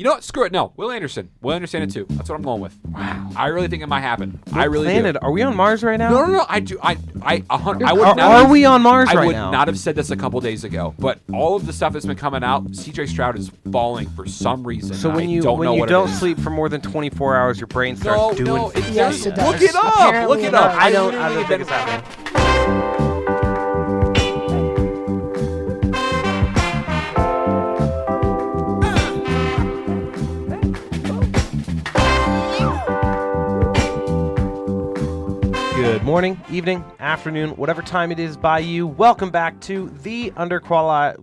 You know what? Screw it. No, Will Anderson. Will Anderson it too. That's what I'm going with. Wow. I really think it might happen. I really planet? do. Are we on Mars right now? No. I do. I would Are not. we on Mars right now? I would not have said this a couple days ago, but all of the stuff that's been coming out, CJ Stroud is falling for some reason. So when you don't sleep for more than 24 hours, your brain starts doing. No, it Yes, does. it does. Look it up. Apparently Look it it up. does. I don't think it's happening. Good morning, evening, afternoon, whatever time it is by you. Welcome back to the Underqualified.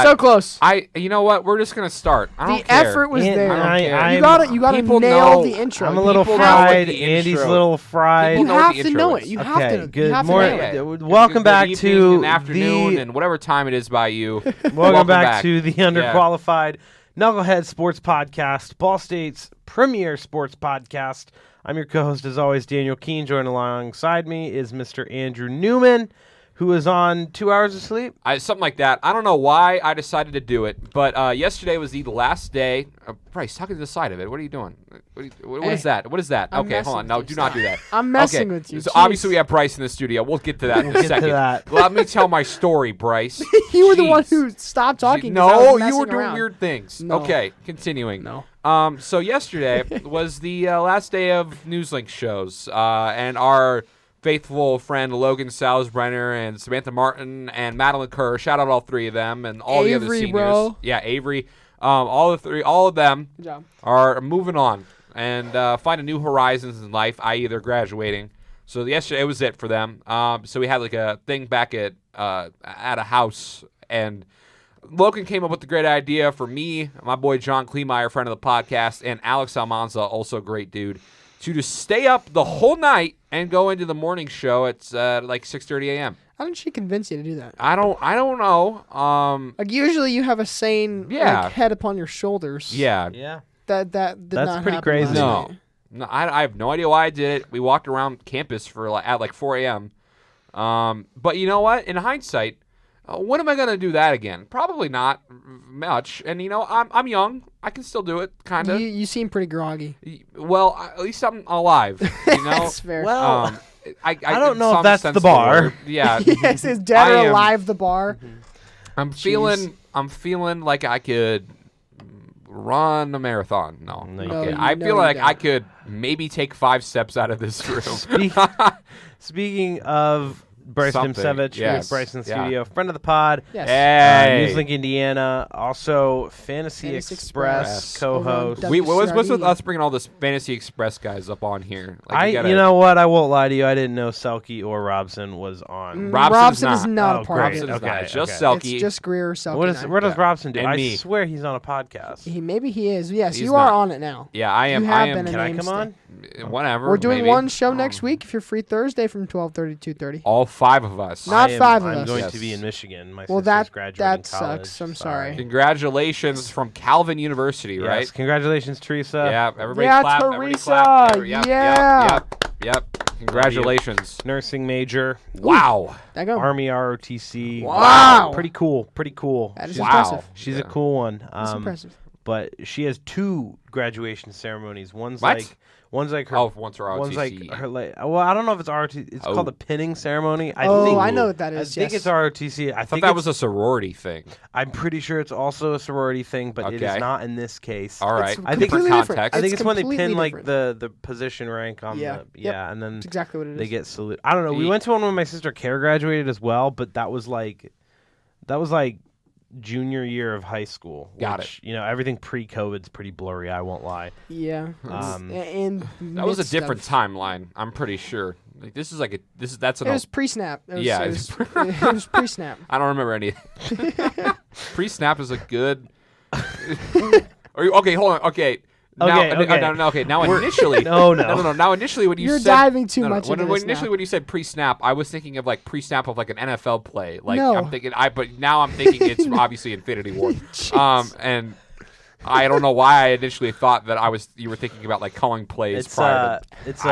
So close. You know what? We're just gonna start. I don't The care. effort was there. I You gotta people nail know- the intro. I'm a little People know what fried. the Andy's a intro- little fried. You People know what have the to intro know is. it. You Okay, have to. good You have to morning. nail it. Welcome Good back evening to and afternoon the and whatever time it is by you. welcome back to the Underqualified Knuckleheads Sports Podcast, Ball State's premier sports podcast. I'm your co-host, as always, Daniel Keene. Joined alongside me is Mr. Andrew Newman, who is on 2 hours of sleep. Something like that. I don't know why I decided to do it, but yesterday was the last day. Bryce, talking to the side of it. What are you doing? What is that? What is that? I'm Okay, hold on. messing No, with do you. not do that. I'm messing Okay, with you. So Jeez. obviously we have Bryce in the studio. We'll get to that in a get to second. that. Let me tell my story, Bryce. You were the one Jeez. who stopped talking. 'cause I No, was you were messing doing around. weird things. No. Okay, continuing. No. So yesterday was the last day of Newslink shows, and our faithful friend Logan Salzbrenner and Samantha Martin and Madeline Kerr, shout out all three of them and all the other Avery, seniors. bro. Yeah, Avery. All of them Good job. are moving on and finding new horizons in life, i.e. they're graduating. So yesterday was it for them. So we had like a thing back at a house, and Logan came up with the great idea for me, my boy John Kleemeyer, friend of the podcast, and Alex Almanza, also a great dude, to just stay up the whole night and go into the morning show at like 6:30 a.m. How did she convince you to do that? I don't know. Like usually you have a sane like, head upon your shoulders. Yeah. Yeah. That did That's not pretty happen crazy. last No. night. No, I have no idea why I did it. We walked around campus for at like 4 a.m. But you know what? In hindsight, when am I gonna do that again? Probably not much. And you know, I'm young. I can still do it, kind of. You seem pretty groggy. Well, at least I'm alive. You know. That's fair. Well, I don't in know if some that's sense the of bar. word. Yeah. Yes, is dead or I am- alive the bar? I'm feeling like I could run a marathon. No. No, you Okay. can't. I No, feel you like I don't. could maybe take 5 steps out of this room. Speaking of Bryce Something, Dmyszewicz, we have yes, Bryce in the yeah. studio, friend of the pod, Yes. Hey. Newslink, Indiana, also Fantasy Fantasy Express Express. co-host. Over on What's with WCRD. us bringing all this Fantasy Express guys up on here? You know what? I won't lie to you. I didn't know Selke or Robson was on. Robson Robson is not Oh, a part great. of it. Robson is not. Okay, It's just okay. Selke. It's just Greer or Selke. What does Yeah. Robson do? And I me. swear he's on a podcast. Maybe he is. Yes, He's you are not. on it now. Yeah, I am. You have I am. been a Can I name come stay. on? Whatever. We're doing maybe. one show next week if you're free Thursday from 12:30 to 2:30. All 5 of us. Not five of I'm us. going Yes. to be in Michigan. My Well, sister's that graduating college. sucks. I'm sorry. Congratulations from Calvin University, Yes, right? Congratulations, Teresa. Yeah, everybody Yeah, clap. Everybody Teresa, clap. Yep, yeah. Yep. Congratulations. Nursing major. Wow. That go. Army ROTC. Wow. Pretty cool. That is Wow. impressive. She's Yeah. a cool one. That's impressive. But she has 2 graduation ceremonies. One's What? like her. Oh, once her One's ROTC. like her. Well, I don't know if it's ROTC. It's Oh. called the pinning ceremony. I Oh, think, I know what that I is. think yes. it's ROTC. I I thought think that it's- was a sorority thing. I'm pretty sure it's also a sorority thing, but it Okay. is not in this case. All right. I think- completely different. context. I think it's when they completely pin like different. the position rank on Yeah. the Yep. and then That's exactly what it is. they get salute. I don't know. We Ye- went to one when my sister Care graduated as well, but that was like junior year of high school. Got which, You know, everything pre-COVID's pretty blurry. I won't lie. Yeah. And That was a different timeline. I'm pretty sure. Like, that's an. It was pre-snap. It was, Yeah, It was, it was pre-snap. I don't remember any. Pre-snap is a good. Okay, hold on. Okay. Now, Okay. Okay. Now initially. No. Now initially when you You're said diving too much into this initially now. when you said pre-snap, I was thinking of like pre-snap of like an NFL play. Like No. I'm thinking but now I'm thinking it's obviously Infinity War. And I don't know why I initially thought that you were thinking about like calling plays prior. It's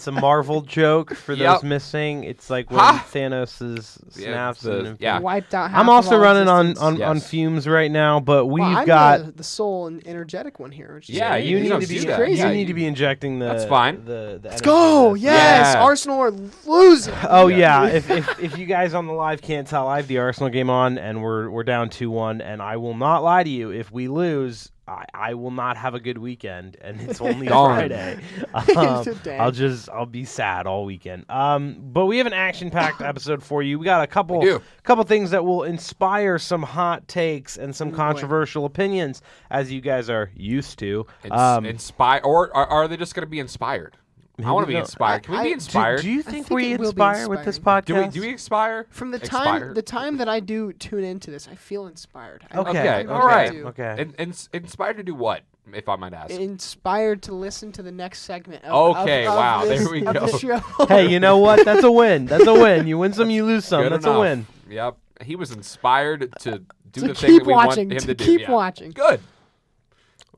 a Marvel joke for those missing. It's like when Thanos' snaps wiped out. Half I'm also running existence. on fumes right now, but I'm got the sole and energetic one here. you need to be crazy. You need to be injecting the. That's fine. Let's go. Yes, Arsenal are losing. Oh yeah. If you guys on the live can't tell, I have the Arsenal game on, and we're down 2-1, and I will not lie to you. If we lose, I will not have a good weekend, and it's only Friday. I'll be sad all weekend. But we have an action-packed episode for you. We got a couple things that will inspire some hot takes and some controversial opinions, as you guys are used to. Inspire, or are they just going to be inspired? I want to be inspired. Can we be inspired? Do you think we inspire with this podcast? Do we inspire? From the time that I do tune into this, I feel inspired. Okay. All right. Okay. Inspired to do what, if I might ask? Inspired to listen to the next segment. Wow. There we go. The hey, you know what? That's a win. That's a win. You win some, you lose some. Good That's enough. a win. Yep. He was inspired to do the thing that we want him to do. Keep watching. Good.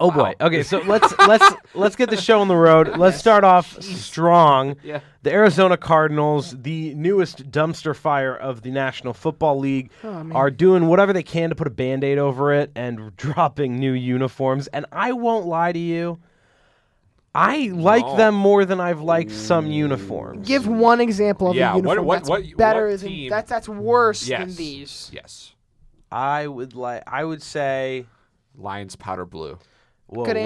Oh boy. Okay, so let's get the show on the road. Let's start off strong. Yeah. The Arizona Cardinals, the newest dumpster fire of the National Football League, are doing whatever they can to put a Band-Aid over it and dropping new uniforms. And I won't lie to you, I like them more than I've liked some uniforms. Give one example of a uniform that's better that's worse than these. Yes. I would say Lions powder blue. Whoa, Good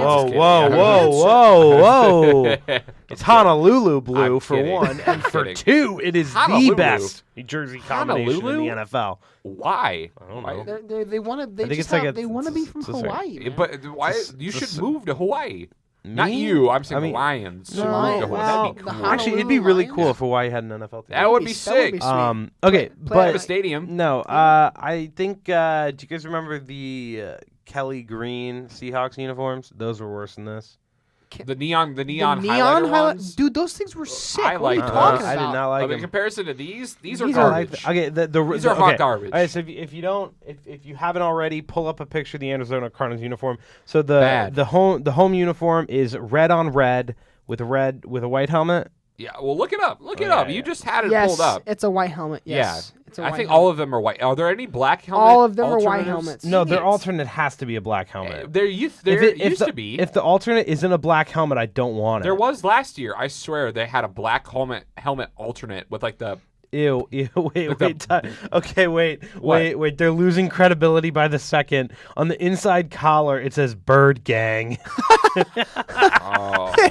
whoa. It's Honolulu blue for one, and for two, it is the best jersey combination in the NFL. Why? I don't know. They want to be from Hawaii. But why? You should move to Hawaii. Not you. I'm saying the Lions. That'd be cool. Actually, it'd be really cool if Hawaii had an NFL team. That would be sick. Okay, but a stadium. No, I think. Do you guys remember the Kelly Green Seahawks uniforms? Those were worse than this. The neon highlighter ones? Dude, those things were sick. I like what are you talking about? I did not like them. In comparison to these are garbage. These are hot garbage. All right, so if you haven't already, pull up a picture of the Arizona Cardinals uniform. So the home uniform is red on red with a white helmet. Yeah, well, look it up. You just had it pulled up. It's a white helmet. Yes. Yeah. I think all of them are white. Are there any black helmets? All of them are white helmets. No, their alternate has to be a black helmet. There used to be. If the alternate isn't a black helmet, I don't want it. There was last year. I swear they had a black helmet alternate with like the. Ew, wait. Okay, wait. They're losing credibility by the second. On the inside collar, it says Bird Gang.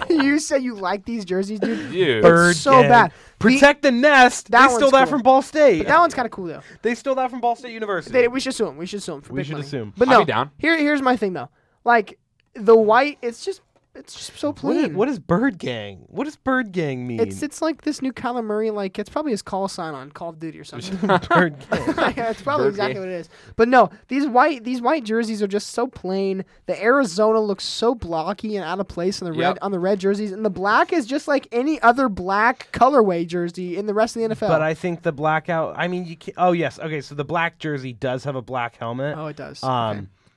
You say you like these jerseys, dude? Bird so Gang. Bad. Protect the nest. They stole that from Ball State. But that one's kind of cool, though. They stole that from Ball State University. We should sue them. For big money. Assume. But no, down. Here's my thing, though. Like, the white, it's just so plain. What is Bird Gang? What does Bird Gang mean? It's like this new Kyler Murray, like, it's probably his call sign on Call of Duty or something. Bird Gang. Yeah, it's probably exactly what it is. But no, these white jerseys are just so plain. The Arizona looks so blocky and out of place on the red jerseys, and the black is just like any other black colorway jersey in the rest of the NFL. But I think the blackout. I mean, you can. Oh yes. Okay. So the black jersey does have a black helmet. Oh, it does.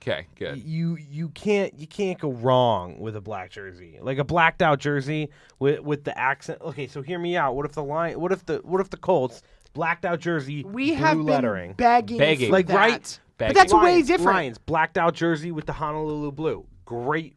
Okay, good. You can't go wrong with a black jersey, like a blacked out jersey with the accent. Okay, so hear me out. What if the Colts blacked out jersey? We blue have been lettering, begging like that. Right. But that's way different. Lions blacked out jersey with the Honolulu blue. Great.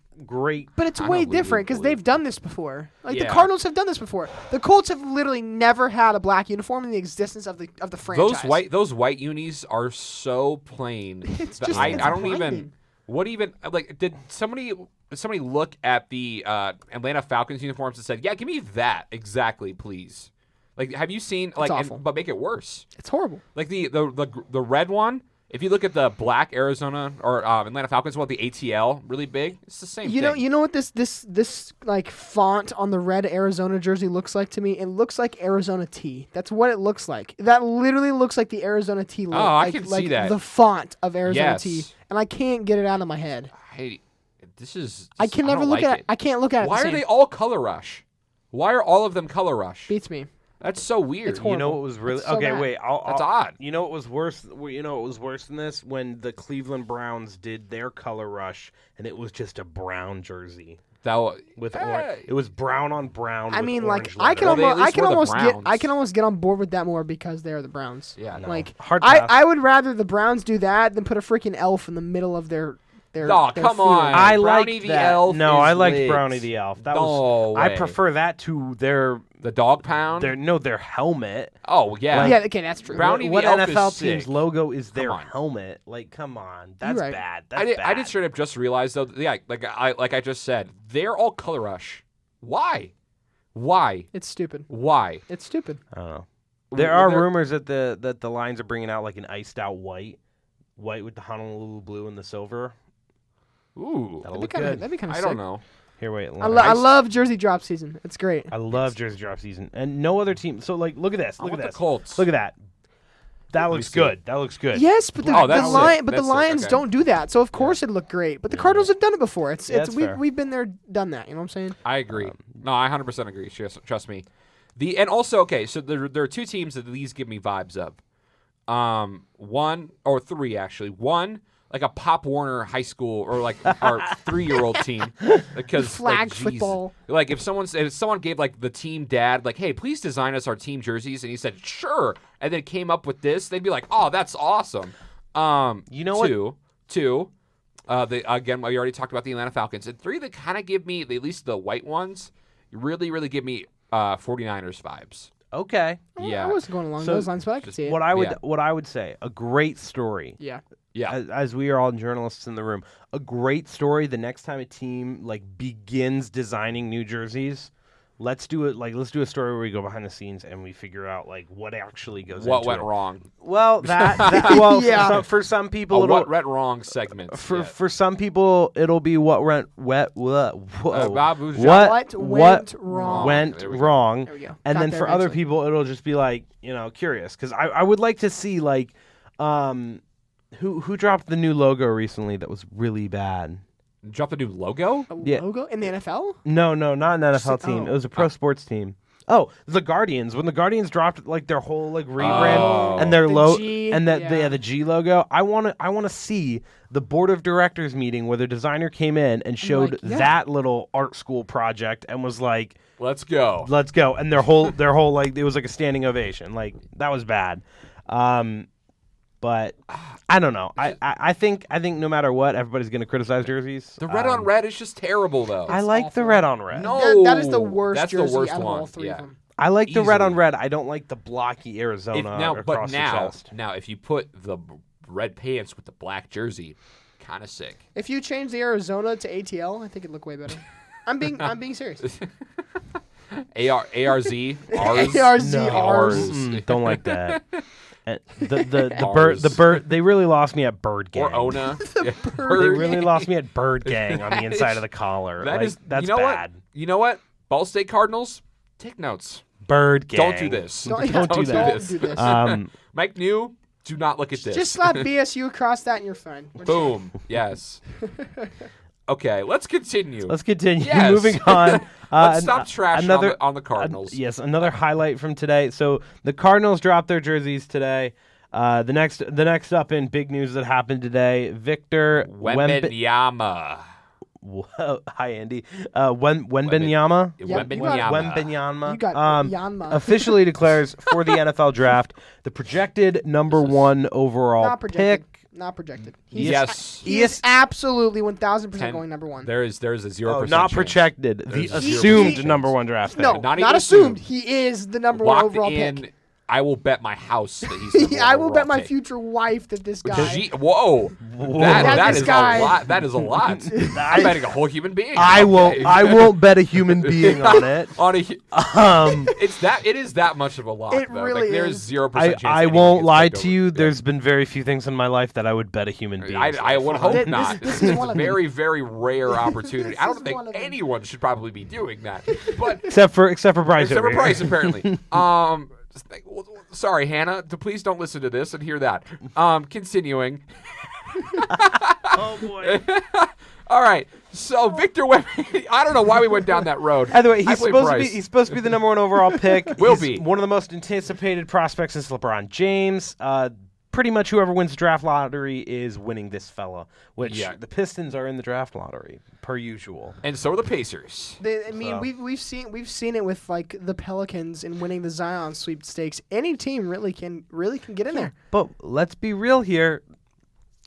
But it's way different because they've done this before. Like the Cardinals have done this before. The Colts have literally never had a black uniform in the existence of the franchise. Those white unis are so plain. It's just I don't even. What even like? Did somebody look at the Atlanta Falcons uniforms and said, "Yeah, give me that exactly, please"? Like, have you seen but make it worse? It's horrible. Like the red one. If you look at the black Arizona or Atlanta Falcons one, the ATL really big, it's the same thing. You know what this like font on the red Arizona jersey looks like to me? It looks like Arizona T. That's what it looks like. That literally looks like the Arizona T logo. Oh, I can see that. The font of Arizona T, and I can't get it out of my head. I can't look at it. Why are they all color rush? Why are all of them color rush? Beats me. That's so weird. It's You know horrible. what was really It's so okay? bad. Wait, That's odd. You know what was worse? You know what was worse than this? When the Cleveland Browns did their color rush, and it was just a brown jersey with orange. It was brown on brown. I with mean, orange like I can lettering. Well, they at almost least were the I Browns. can almost get on board with that more because they're the Browns. Yeah, no. Like Hard pass. I would rather the Browns do that than put a freaking elf in the middle of their Oh, their come field. on. I Brownie liked the that. Elf No, is I liked lit. Brownie the Elf. That No was. I way. prefer that to their The dog pound? their helmet. Oh, yeah. Yeah, okay, that's true. Brownie What the Elf is NFL sick. team's logo is their on. helmet? Like, come on, that's right. bad. That's I did bad. straight up just realize, though, yeah, like I just said, they're all color rush. Why? Why? It's stupid. Why? It's stupid. I don't know. There are They're- rumors that the lines are bringing out like an iced out white with the Honolulu blue and the silver. Ooh. That'll That'd be look kind of good. that'd be kind of I sick. don't know. Here, wait. I love jersey drop season. It's great. I love jersey drop season, and no other team. So like, look at this. I Look at want the this. Colts. Look at that. That me looks see. good. That looks good. Yes, but the, Oh, the that's Lion, sick. but the That's sick. Lions Okay. don't do that. So of course it'd look great. But the Cardinals have done it before. It's Yeah, it's that's we fair. we've been there, done that. You know what I'm saying? I agree. No, I 100% agree. Trust me. And also, okay, so there are two teams that these give me vibes of. One or three actually. One, like a Pop Warner high school or like our 3-year-old team, because Flag like, geez, football. Like if someone gave like the team dad like, hey, please design us our team jerseys, and he said sure, and then came up with this, they'd be like, oh, that's awesome. You know what? Two. Again, we already talked about the Atlanta Falcons, and three that kind of give me, at least the white ones, really give me 49ers vibes. Okay. Yeah. I wasn't going along So, those lines, but I could see it. What I would Yeah. say, a great story. Yeah. Yeah. As we are all journalists in the room, a great story. The next time a team like begins designing new jerseys, let's do it. Like let's do a story where we go behind the scenes and we figure out like what actually goes. What into went it. wrong? Well, well, Yeah. for some people, A it'll, what went wrong segment. for some people, it'll be what went Babu What went wrong? went There we go. wrong. There we go. And Got then there for other eventually. people, it'll just be like curious because I would like to see like who dropped the new logo recently that was really bad. Drop the new logo? A Yeah. logo in the NFL? No, not an NFL Just- team. oh. It was a pro sports team. Oh, the Guardians. When the Guardians dropped like their whole like rebrand Oh. and their The logo G, and that yeah. the G logo, I want to see the board of directors meeting where the designer came in and showed like, yeah. that little art school project and was like, Let's go. "Let's go!" And their whole like it was like a standing ovation. Like that was bad. But I don't know. I think no matter what, everybody's gonna criticize jerseys. The red on red is just terrible, though. I like the awful. red on red. No, That is the worst That's jersey the worst out of one. all three yeah. of them. I like the red on Easily. red. I don't like the blocky Arizona across the chest. Now, if you put the red pants with the black jersey, kind of sick. If you change the Arizona to ATL, I think it'd look way better. I'm being serious. ARZ, ours. ARZ, No, ours. don't like that. And the Ours. bird they really lost me at bird gang. Or Ona. Yeah. They really lost me at bird gang on the inside of the collar. That like, is. that's you know bad. What? You know what? Ball State Cardinals, take notes. Bird gang. Don't do this. Don't do that. Don't do this. Mike New, do not look at this. Just slap BSU across that and you're fine. We're Boom. Yes. Okay, let's continue. Let's continue. Yes. Moving on. Let's stop trashing another, on the Cardinals. Yes, another highlight from today. So the Cardinals dropped their jerseys today. The next up in big news that happened today, Victor Wembanyama. Whoa, hi Andy. Wembanyama. Yeah, you got it. Wembanyama. You got Yanma. Officially declares for the NFL draft the projected number 1 overall Not projected. pick. Not projected. Yes. He is absolutely 1,000% Ten- going number 1. There is a 0%. Oh, not chance. projected. There's The a 0% assumed chance. number 1 draft pick. No, Not not, even assumed. assumed. He is the number 1 Locked overall in. pick. I will bet my house that he's. The number I one will bet overall my pick. future wife that this guy. Whoa. That That this is guy- a lot. That is a lot. I'm betting a whole human being. I Okay. won't bet a human being on it. On a, Um, it is that much of a lot. It though. really like, there's is. 0% chance. I anyone won't gets lie picked to over. you. Yeah. There's been very few things in my life that I would bet a human being. I would hope This- not. this is one of them. very, very rare opportunity. I This don't is think one of them. anyone should probably be doing that. But except for Bryce. except over for here. Bryce, apparently. Sorry, Hannah. Please don't listen to this and hear that. Continuing. Oh boy. All right. So Victor Wembanyama, I don't know why we went down that road. By the way, I he's played supposed to be the number 1 overall pick. Will He's be. one of the most anticipated prospects since LeBron James. Pretty much whoever wins the draft lottery is winning this fella, which the Pistons are in the draft lottery per usual. And so are the Pacers. We've seen it with like the Pelicans in winning the Zion sweepstakes. Any team really can get in there. But let's be real here.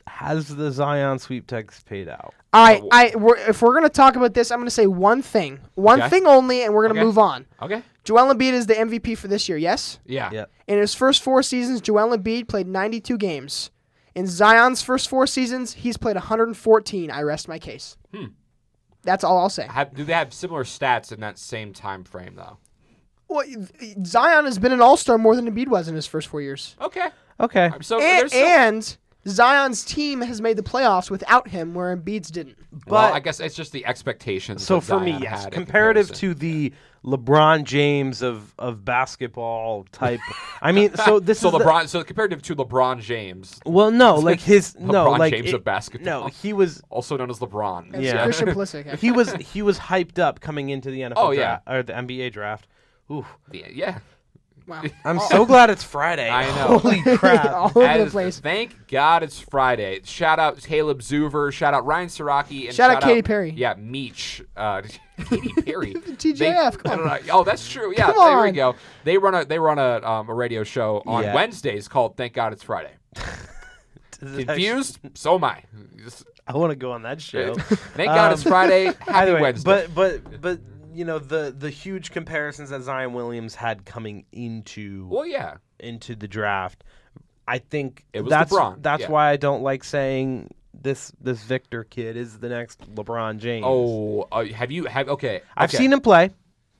Has the Zion sweepstakes paid out? All right, if we're gonna talk about this, I'm gonna say one thing only, and we're gonna move on. Okay. Joel Embiid is the MVP for this year. Yes. Yeah. Yep. In his first 4 seasons, Joel Embiid played 92 games. In Zion's first 4 seasons, he's played 114. I rest my case. That's all I'll say. Do they have similar stats in that same time frame, though? Well, Zion has been an all-star more than Embiid was in his first 4 years. Okay. Okay. So And Zion's team has made the playoffs without him, where Embiid's didn't. Well, I guess it's just the expectations. So that for me, Zion yes, had in comparative comparison. to the LeBron James of basketball type. I mean, so this So is LeBron. So comparative to LeBron James, well, no, like his no, LeBron like James of basketball. No, he was also known as LeBron. That's Yeah. Christian Pulisic. he was hyped up coming into the NFL Oh, yeah. draft, or the NBA draft. Ooh, Yeah. Wow. I'm so glad it's Friday. I know. Holy crap! All over the As- place. Thank God it's Friday. Shout out Caleb Zuver. Shout out Ryan Siraki. And Shout out Katy Perry. Yeah, Meech. Katy Perry. TJF. Come on. Oh, that's true. Yeah, Come there we on. go. They run a radio show on Yeah. Wednesdays called Thank God It's Friday. Confused? So am I. I want to go on that show. Thank God it's Friday. Happy Either way, Wednesday. but you know the huge comparisons that Zion Williams had coming into Well, yeah. into the draft, I think It was that's LeBron, that's yeah. why I don't like saying this Victor kid is the next LeBron James. Oh, okay. I've seen him play.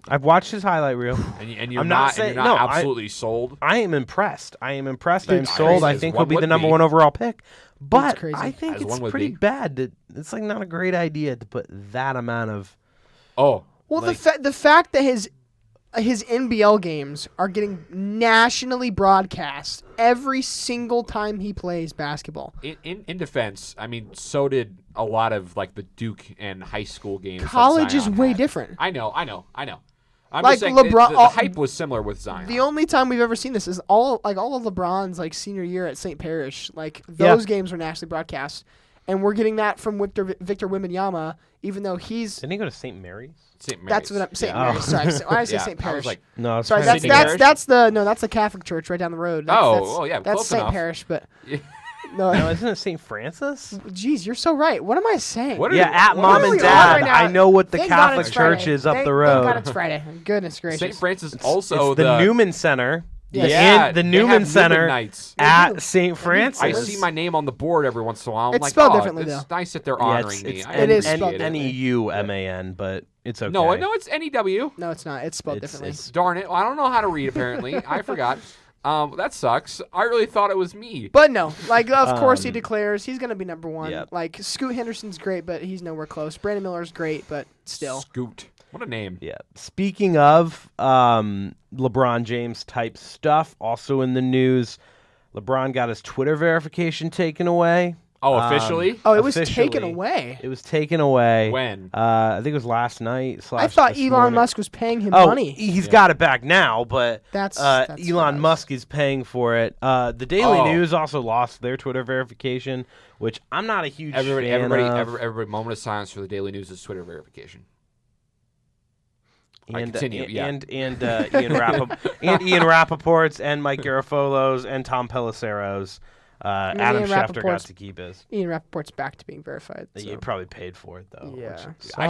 I've watched his highlight reel. And you're I'm not not, saying- and you're not no, absolutely sold. I am impressed. I am impressed. I am It's sold. crazy. I As think one he'll be would the number be. 1 overall pick. But crazy. I think As it's one would pretty be. bad. It's like not a great idea to put that amount of. Oh, Well, Like- the fact that his NBL games are getting nationally broadcast every single time he plays basketball. in defense, I mean, so did a lot of like the Duke and high school games. that College is Zion way had. different. I know. I'm Like just saying LeBron- the hype was similar with Zion. The only time we've ever seen this is all of LeBron's like senior year at St. Parish. Like those games were nationally broadcast, and we're getting that from Victor Wembanyama, even though he's. Didn't he go to St. Mary's? St. Mary's. That's what I'm St. Yeah. Mary's. Sorry, when I say Yeah, St. I Parish. was like, No, it's Sorry, kinda that's St. St. that's Parish? that's the Catholic church right down the road. Oh, That's, well, yeah, that's close St. enough. Parish, but No, no. isn't it St. Francis? Geez, you're so right. What am I saying? What are Yeah, you- at what Mom are and you- Dad. right now. I know what the Thank God Catholic it's Church Friday. is up Thank the road. God it's Friday. Goodness gracious. St. Francis It's also the Newman Center. Yes. Yeah, the they Newman have Center nights. at St. Francis. I see my name on the board every once in a while. I'm It's like, spelled oh, differently, it's though. nice that they're Yeah, honoring me. it's I It is appreciate spelled it. N-E-U-M-A-N, but it's okay. No, it's NEW. No, it's not. It's spelled differently. It's- Darn it. Well, I don't know how to read, apparently. I forgot. That sucks. I really thought it was me. But no, like of course he declares he's gonna be number 1. Yep. Like Scoot Henderson's great, but he's nowhere close. Brandon Miller's great, but still. Scoot. What a name. Yeah. Speaking of LeBron James type stuff, also in the news, LeBron got his Twitter verification taken away. Oh, officially? Oh, it was Officially. taken away. It was taken away. When? I think it was last night. I thought this Elon morning. Musk was paying him Oh, money. he's got it back now, but That's Elon what Musk is paying for it. The Daily Oh. News also lost their Twitter verification, which I'm not a huge fan of. Everybody, moment of silence for the Daily News' Twitter verification. I continue, yeah. and Ian Rappaport's and Mike Garofalo's and Tom Pelissero's. Adam Ian Schefter got Rappaport's- to keep his. Ian Rappaport's back to being verified. So. You probably paid for it though. Yeah.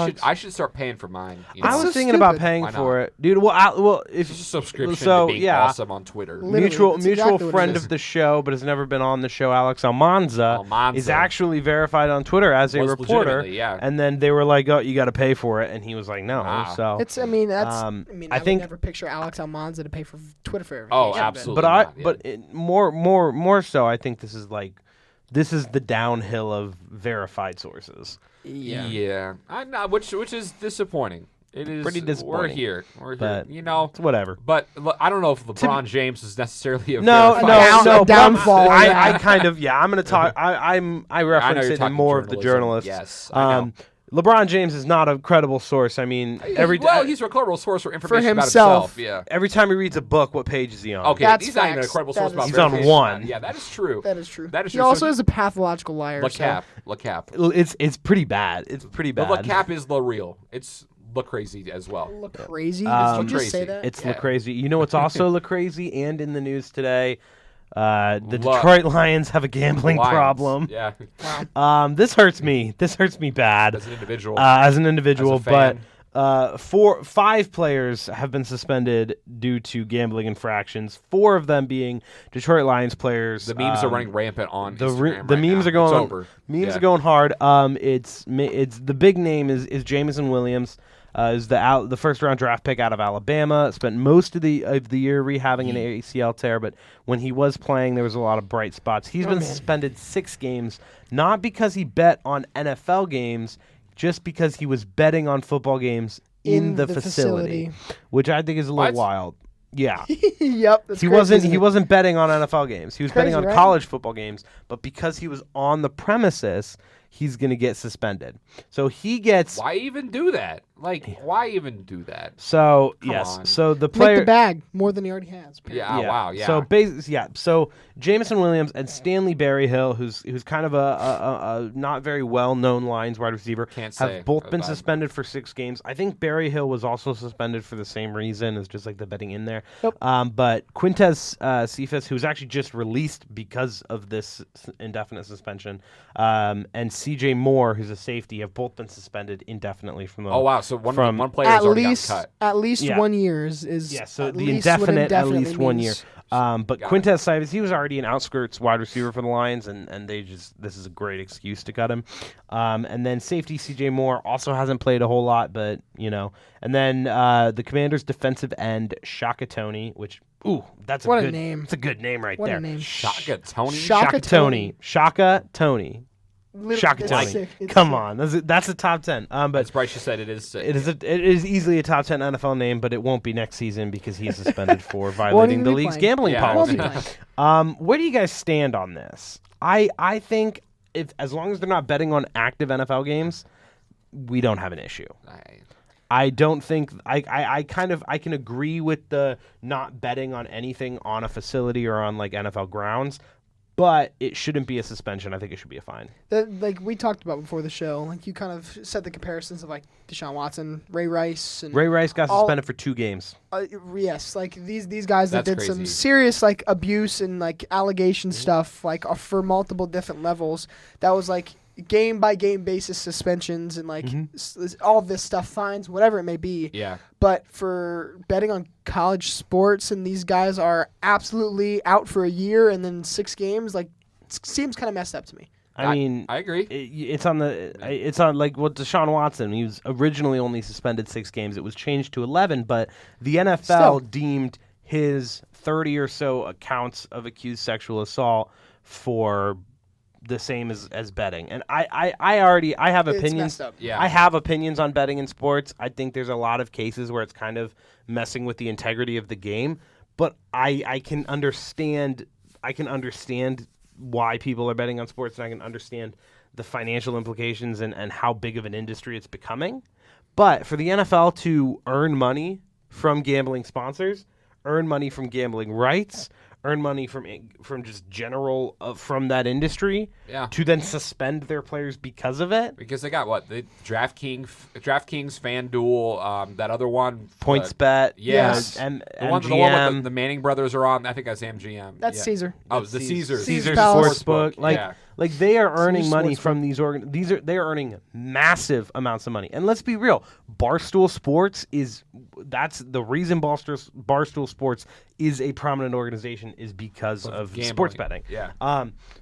which I should start paying for mine. You I know? was so thinking about stupid. paying Why for not? it, dude. Well, It's just a subscription so, to being yeah. awesome on Twitter. Literally, mutual that's exactly what it friend is. of the show, but has never been on the show. Alex Almanza is actually verified on Twitter as a Was reporter. legitimately, yeah. And then they were like, "Oh, you got to pay for it," and he was like, "No." Wow. So It's. I mean, that's. I I think- would never picture Alex Almanza to pay for Twitter verification. Oh, but- absolutely. But more so, I think this is the downhill of verified sources. Yeah. I know, which is disappointing. It is Pretty disappointing. We're here. But You know. It's whatever. But I don't know if LeBron James is necessarily a No, verified- no. downfall. I kind of I'm gonna talk. I reference you're it in talking more of the journalism. journalists. Yes, I know. LeBron James is not a credible source. I mean, he's a credible source for information about himself. himself. Yeah. every time he reads a book, what page is he on? Okay, That's he's not even a facts. credible source about He's on verification. one. Yeah, that is true. That is true. That is He true. also So is a pathological liar. Le Cap. It's pretty bad. It's pretty bad. But Le Cap is the real. It's Le Crazy as well. Look crazy. Um, Did you just say crazy. that? It's Yeah. Le Crazy. You know what's also Le Crazy and in the news today? The Lo- Detroit Lions have a gambling Lions. problem. Yeah. This hurts me. This hurts me bad As an individual. as an individual. As a fan. But 5 players have been suspended due to gambling infractions. 4 of them being Detroit Lions players. The memes are running rampant on The Instagram the right memes now. are going. It's over. Memes Yeah. are going hard. It's the big name is Jameson Williams. Is the first round draft pick out of Alabama. Spent most of the year rehabbing an ACL tear, but when he was playing, there was a lot of bright spots. He's been suspended 6 games, not because he bet on NFL games, just because he was betting on football games in the facility, which I think is a little What? wild. Yeah. Yep. That's He crazy, wasn't. isn't He it? wasn't betting on NFL games. He was betting Crazy, on right? college football games. But because he was on the premises, he's going to get suspended. So he gets. Why even do that? Like, why even do that? So Come yes. on. So the Make player. the bag more than he already has. apparently. Yeah. Oh, wow. Yeah. So So Jameson Williams and Stanley Berryhill, who's kind of a not very well known Lions wide receiver, Can't say have both been about- suspended for 6 games. I think Berryhill was also suspended for the same reason. It's just like the betting in there. Yep. But Quintez Cephas, who was actually just released because of this indefinite suspension, and CJ Moore, who's a safety, have both been suspended indefinitely from the. Oh wow. So one player At has already least, gotten cut. at least Yeah. 1 year is. Yeah, so at the least what indefinite at indefinitely least 1 year. means. But Got Quintez Cephas, he was already an outskirts wide receiver for the Lions, and this is a great excuse to cut him. And then safety CJ Moore also hasn't played a whole lot, but And then the Commanders' defensive end Shaka Toney, which that's What a a good name. It's a good name right What there. a name. Shaka Tony. Shaka Toney. Shaka Toney. Literally, Shaka it's Toney. sick. It's Come sick. on, that's a top 10. But As Bryce just said, it is sick. it is easily a top 10 NFL name, but it won't be next season because he's suspended for violating even the be league's playing. gambling Yeah. Won't be policy. playing. Where do you guys stand on this? I think as long as they're not betting on active NFL games, we don't have an issue. I don't think I can agree with the not betting on anything on a facility or on like NFL grounds, but it shouldn't be a suspension. I think it should be a fine. Like we talked about before the show, like you kind of said the comparisons of like Deshaun Watson, Ray Rice, and Ray Rice got all- suspended for 2 games. yes, like these guys that That's did some crazy. serious like abuse and like allegation stuff, like for multiple different levels. That was like game by game basis suspensions and like all this stuff, fines, whatever it may be. Yeah. But for betting on college sports, and these guys are absolutely out for a year and then 6 games, like it seems kind of messed up to me. I mean, I agree. It's on like what Deshaun Watson. He was originally only suspended 6 games. It was changed to 11, but the NFL Still. deemed his 30 or so accounts of accused sexual assault for the same as betting. And I have It's opinions. messed up. Yeah. I have opinions on betting in sports. I think there's a lot of cases where it's kind of messing with the integrity of the game, but I can understand why people are betting on sports, and I can understand the financial implications and how big of an industry it's becoming. But for the NFL to earn money from gambling sponsors, earn money from gambling rights, earn money from just general from that industry, Yeah. to then suspend their players because of it, Because they got what? The DraftKings, FanDuel, that other one. PointsBet, Yes. MGM, The one with the Manning brothers are on. I think that's MGM. That's yeah. Caesar. Oh, the Caesars. Caesars Palace. Sportsbook, like they are earning Caesars money Sportsbook. from they are earning massive amounts of money. And let's be real, Barstool Sports that's the reason Barstool Sports is a prominent organization is because of gambling. sports betting. Yeah.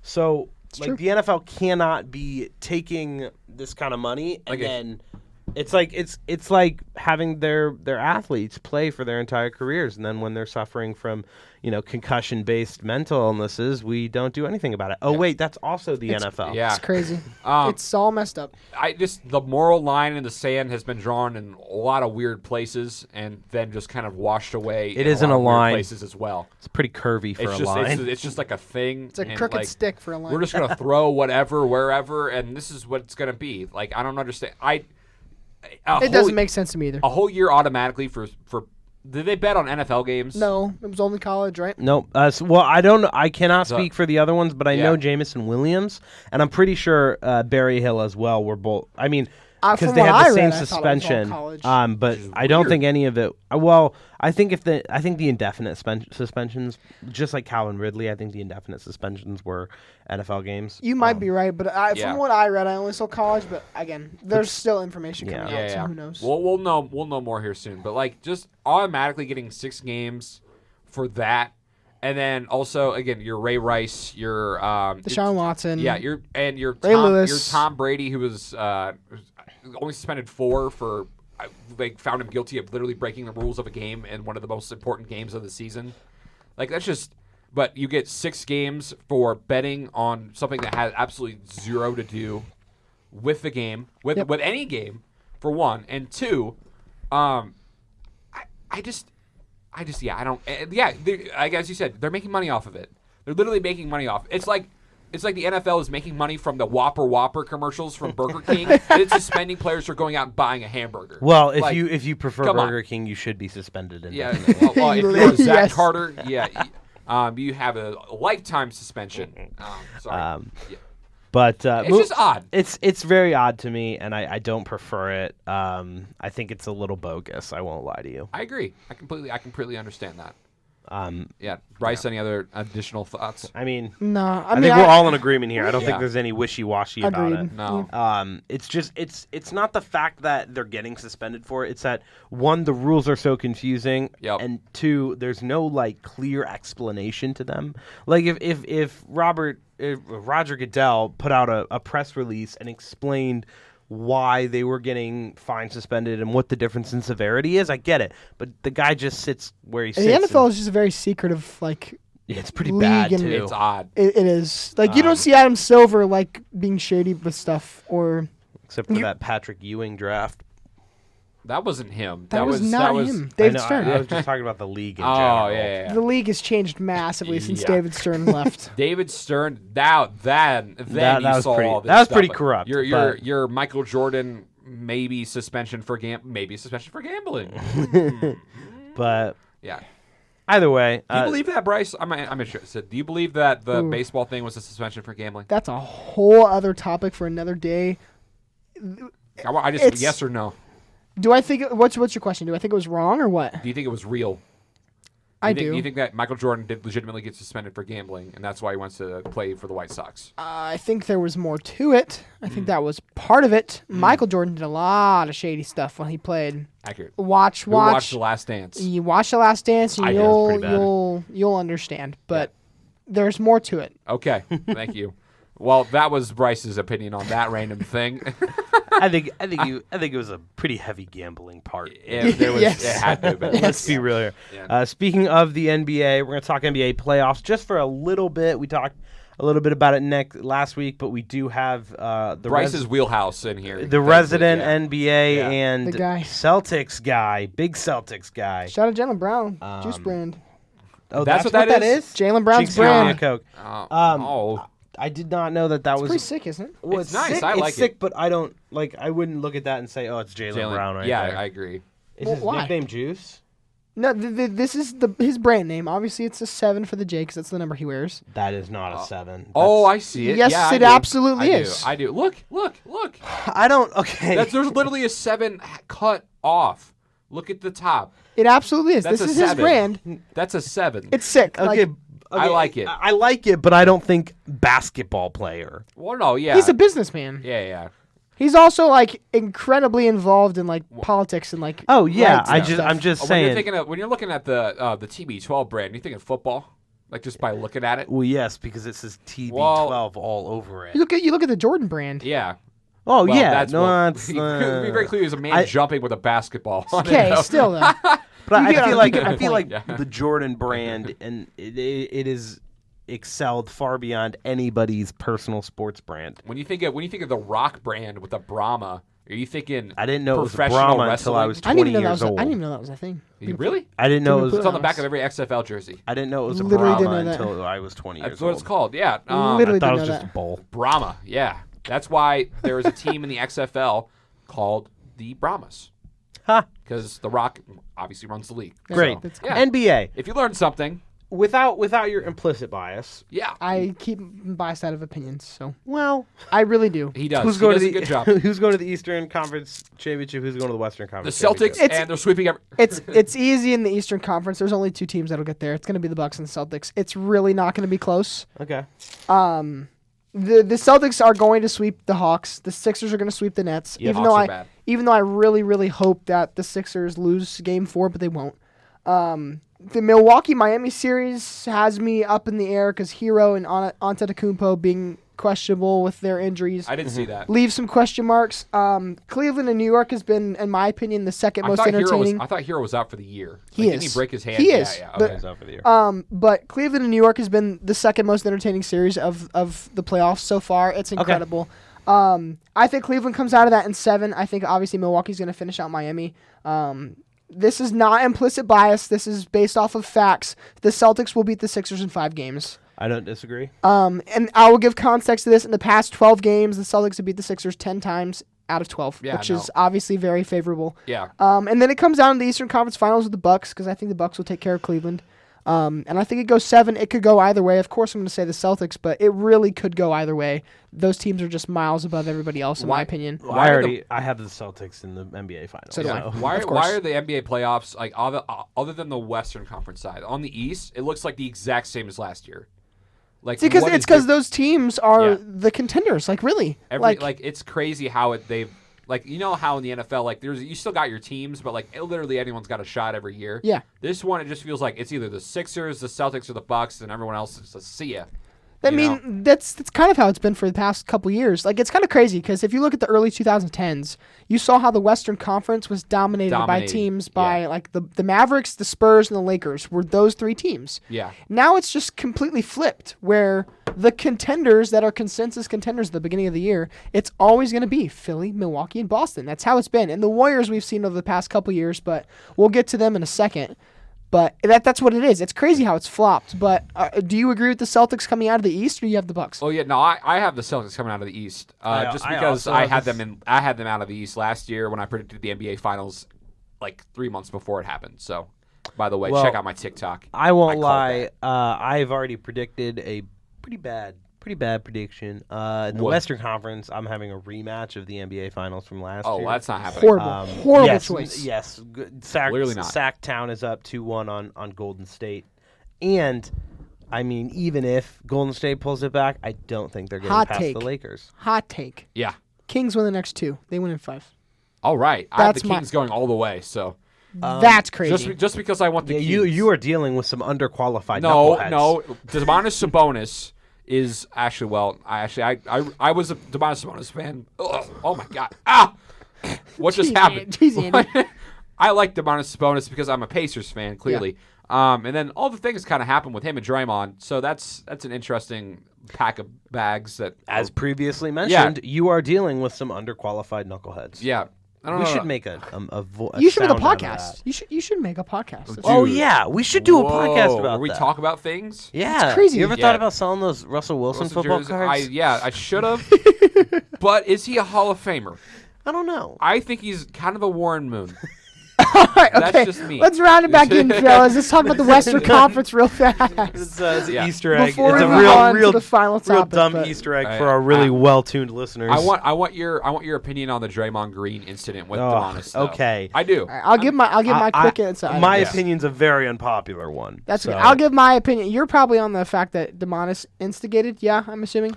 So like true. the NFL cannot be taking this kind of money and Like a- then It's like having their athletes play for their entire careers, and then when they're suffering from concussion-based mental illnesses, we don't do anything about it. Oh wait, that's also the NFL. Yeah, It's crazy. It's all messed up. The moral line in the sand has been drawn in a lot of weird places, and then just kind of washed away. It isn't a line. Places as well. It's pretty curvy for a line. It's just like a thing. It's a crooked stick for a line. We're just gonna throw whatever wherever, and this is what it's gonna be. Like, I don't understand. It doesn't make sense to me either. A whole year automatically for. Did they bet on NFL games? No, it was only college, right? No. Well, I don't know. I cannot speak for the other ones, but I know Jamison Williams, and I'm pretty sure Barry Hill as well were both. I mean, because they have the same suspension. But I don't think any of it. Well, I think the indefinite suspensions, just like Calvin Ridley, I think the indefinite suspensions were NFL games. You might be right, but from what I read, I only saw college. But again, there's still information coming out, so who knows? Well, we'll know more here soon. But like, just automatically getting 6 games for that, and then also again, your Ray Rice, your Deshaun Watson, your Ray Lewis, your Tom Brady, who was only suspended 4 for. They found him guilty of literally breaking the rules of a game in one of the most important games of the season. Like, that's just. But you get 6 games for betting on something that has absolutely zero to do with the game, with any game, for one, and two. I guess you said they're making money off of it. They're literally making money off. It's like the NFL is making money from the Whopper commercials from Burger King, and it's suspending players for going out and buying a hamburger. Well, if you prefer Burger King, you should be suspended. Yeah, well, if you're Zach Carter, you have a lifetime suspension. Sorry. But it's just odd. It's very odd to me, and I don't prefer it. I think it's a little bogus. I won't lie to you. I agree. I completely understand that. Bryce, any other additional thoughts? I mean, no. I think we're all in agreement here. I don't think there's any wishy-washy about it. No. It's just it's not the fact that they're getting suspended for it. It's that, one, the rules are so confusing, and two, there's no like clear explanation to them. Like if Roger Goodell put out a press release and explained why they were getting fined, suspended, and what the difference in severity is, I get it. But the guy just sits where he sits. The NFL is just a very secretive, like, it's pretty bad, too. It's odd. It is. Like, you don't see Adam Silver, like, being shady with stuff, or... Except for that Patrick Ewing draft. That wasn't him. That was not him. David Stern. I was just talking about the league in general. Yeah. The league has changed massively since David Stern left. David Stern. That was pretty, all this that was stuff. pretty corrupt. Your Michael Jordan maybe suspension for gambling. But either way, do you believe that, Bryce? I'm interested. Do you believe that the baseball thing was a suspension for gambling? That's a whole other topic for another day. Yes or no. Do I think what's your question? Do I think it was wrong or what? Do you think it was real? I do. Do you think that Michael Jordan did legitimately get suspended for gambling, and that's why he wants to play for the White Sox? I think there was more to it. I think that was part of it. Michael Jordan did a lot of shady stuff when he played. Accurate. Watch The Last Dance. You watch The Last Dance, and you'll understand. But there's more to it. Okay, thank you. Well, that was Bryce's opinion on that random thing. I think it was a pretty heavy gambling part. It had to have been. Let's be real here. Yeah. Speaking of the NBA, we're going to talk NBA playoffs just for a little bit. We talked a little bit about it last week, but we do have Bryson's wheelhouse in here. The resident NBA and the guy. Celtics guy, big Celtics guy. Shout out Jaylen Brown, juice brand. Oh, that's what that is? Jaylen Brown's brand. Coke. I did not know that was... It's pretty sick, isn't it? Well, it's nice. Sick. I like it's sick, but I don't... Like, I wouldn't look at that and say, oh, it's Jaylen Brown right there. I agree. Is his nickname Juice? No, this is his brand name. Obviously, it's a 7 for the J because that's the number he wears. That is not a 7. I see it. Yes, it absolutely is. I do. Look. I don't... Okay. There's literally a 7 cut off. Look at the top. It absolutely is. That's this is his brand. That's a 7. It's sick. Okay. I like it. I like it, but I don't think basketball player. Well, no, yeah. He's a businessman. Yeah. He's also like incredibly involved in like politics and like. Oh yeah, I'm just saying. When you're looking at the TB12 brand, you're thinking football, like just by looking at it. Well, yes, because it says TB12 all over it. You look at the Jordan brand. Yeah. Oh, Well, yeah. that's No, what, that's... to be very clear, there's a man jumping with a basketball. Okay, still though. But I feel like I feel like the Jordan brand, and it is excelled far beyond anybody's personal sports brand. When you think of the Rock brand with a Brahma, are you thinking I didn't know it was a professional Brahma wrestling? until I was I 20 didn't even know years that was. old. I didn't even know that was a thing. You really? I didn't know it was. It's on the back of every XFL jersey. I didn't know it was a Literally didn't Brahma know that. until I was 20 years old. That's what it's called. Yeah. Literally I thought it didn't was know just a that. bowl. Brahma. Yeah. That's why there is a team in the XFL called the Brahmas. Ha! Because The Rock obviously runs the league. Great. So, That's yeah. NBA. If you learn something, Without your implicit bias. yeah. I keep biased out of opinions, so Well, I really do. He does. who's He going does to a good job. Who's going to the Eastern Conference Championship? Who's going to the Western The Conference? Celtics, Championship? and they're sweeping every... It's easy in the Eastern Conference. There's only 2 teams that'll get there. It's going to be the Bucks and the Celtics. It's really not going to be close. Okay. The Celtics are going to sweep the Hawks. The Sixers are going to sweep the Nets. Yeah, even Hawks though are I bad. even though I really hope that the Sixers lose Game 4, but they won't. The Milwaukee-Miami series has me up in the air because Hero and Antetokounmpo being questionable with their injuries I didn't see that. leave some question marks. Cleveland and New York has been, in my opinion, the second most entertaining. I thought Hero was out for the year. He Didn't he is. break his hand? He is. Yeah, But- okay. He's out for the year. But Cleveland and New York has been the second most entertaining series of the playoffs so far. It's incredible. I think Cleveland comes out of that in 7. I think obviously Milwaukee's going to finish out Miami. This is not implicit bias. This is based off of facts. The Celtics will beat the Sixers in 5 games. I don't disagree. And I will give context to this. In the past 12 games, the Celtics have beat the Sixers 10 times out of 12, Yeah, which is obviously very favorable. Yeah. And then it comes down to the Eastern Conference Finals with the Bucks because I think the Bucks will take care of Cleveland. And I think it goes 7. It could go either way. Of course, I'm going to say the Celtics, but it really could go either way. Those teams are just miles above everybody else, in my opinion. Well, Why are I have the Celtics in the NBA Finals. So do I. Why Of course. are the NBA playoffs like other than the Western Conference side on the East? It looks like the exact same as last year. Like It's what is because diff- those teams are Yeah. the contenders. Like really, like it's crazy how they've like you know how in the NFL like you still got your teams, but like literally anyone's got a shot every year. Yeah. This one it just feels like it's either the Sixers, the Celtics, or the Bucks, and everyone else is a see ya. I You mean, know? that's kind of how it's been for the past couple years. Like, it's kind of crazy because if you look at the early 2010s, you saw how the Western Conference was dominated by teams like the Mavericks, the Spurs, and the Lakers were those 3 teams. Yeah. Now it's just completely flipped where the contenders that are consensus contenders at the beginning of the year, it's always going to be Philly, Milwaukee, and Boston. That's how it's been. And the Warriors we've seen over the past couple years, but we'll get to them in a second. But that's what it is. It's crazy how it's flopped. But do you agree with the Celtics coming out of the East, or you have the Bucks? Oh yeah, no, I have the Celtics coming out of the East, just because also I have had this- I had them out of the East last year when I predicted the NBA Finals, like 3 months before it happened. So, by the way, Well, check out my TikTok. I won't called lie. I've already predicted a pretty bad prediction. In the What? Western Conference, I'm having a rematch of the NBA Finals from last Oh, year. well, that's not happening. Horrible yes, choice. Yes, Clearly not. Sacktown is up 2-1 on Golden State, and I mean, even if Golden State pulls it back, I don't think they're getting Hot past take. the Lakers. Hot take. Yeah. Kings win the next 2. They win in 5. All right. I have the That's my- Kings going all the way. So That's crazy. just because I want the Yeah, Kings. you are dealing with some underqualified no knuckleheads. no. Domantas Sabonis is actually I was a Domantas Sabonis fan. Ugh, oh my god. Ah. What just happened? Jeez, Andy. I like Domantas Sabonis because I'm a Pacers fan, clearly. And then all the things kind of happened with him and Draymond. So that's an interesting pack of bags that As previously mentioned, you are dealing with some underqualified knuckleheads. yeah. I don't We know. should make a You should make a sound out of podcast. that. You should make a podcast. Dude. Oh yeah, we should do a podcast Whoa, about where we that. talk about things. Yeah, It's crazy. You ever Yeah. thought about selling those Russell Wilson Wilson football jerseys, cards? I should have. But is he a Hall of Famer? I don't know. I think he's kind of a Warren Moon. All right, That's okay. just me. Let's round it back in, fellas. Let's talk about the Western Conference real fast. It's an Yeah. Easter egg. Before It's we a move on real to the final real topic, dumb but- Easter egg I- for our really well-tuned listeners. I want your opinion on the Draymond Green incident with Domantas. though. okay. I do. All right, I'll give my quick insight. My Yeah. opinion's a very unpopular one. That's so good. I'll give my opinion. You're probably on the fact that Demonis instigated. Yeah, I'm assuming.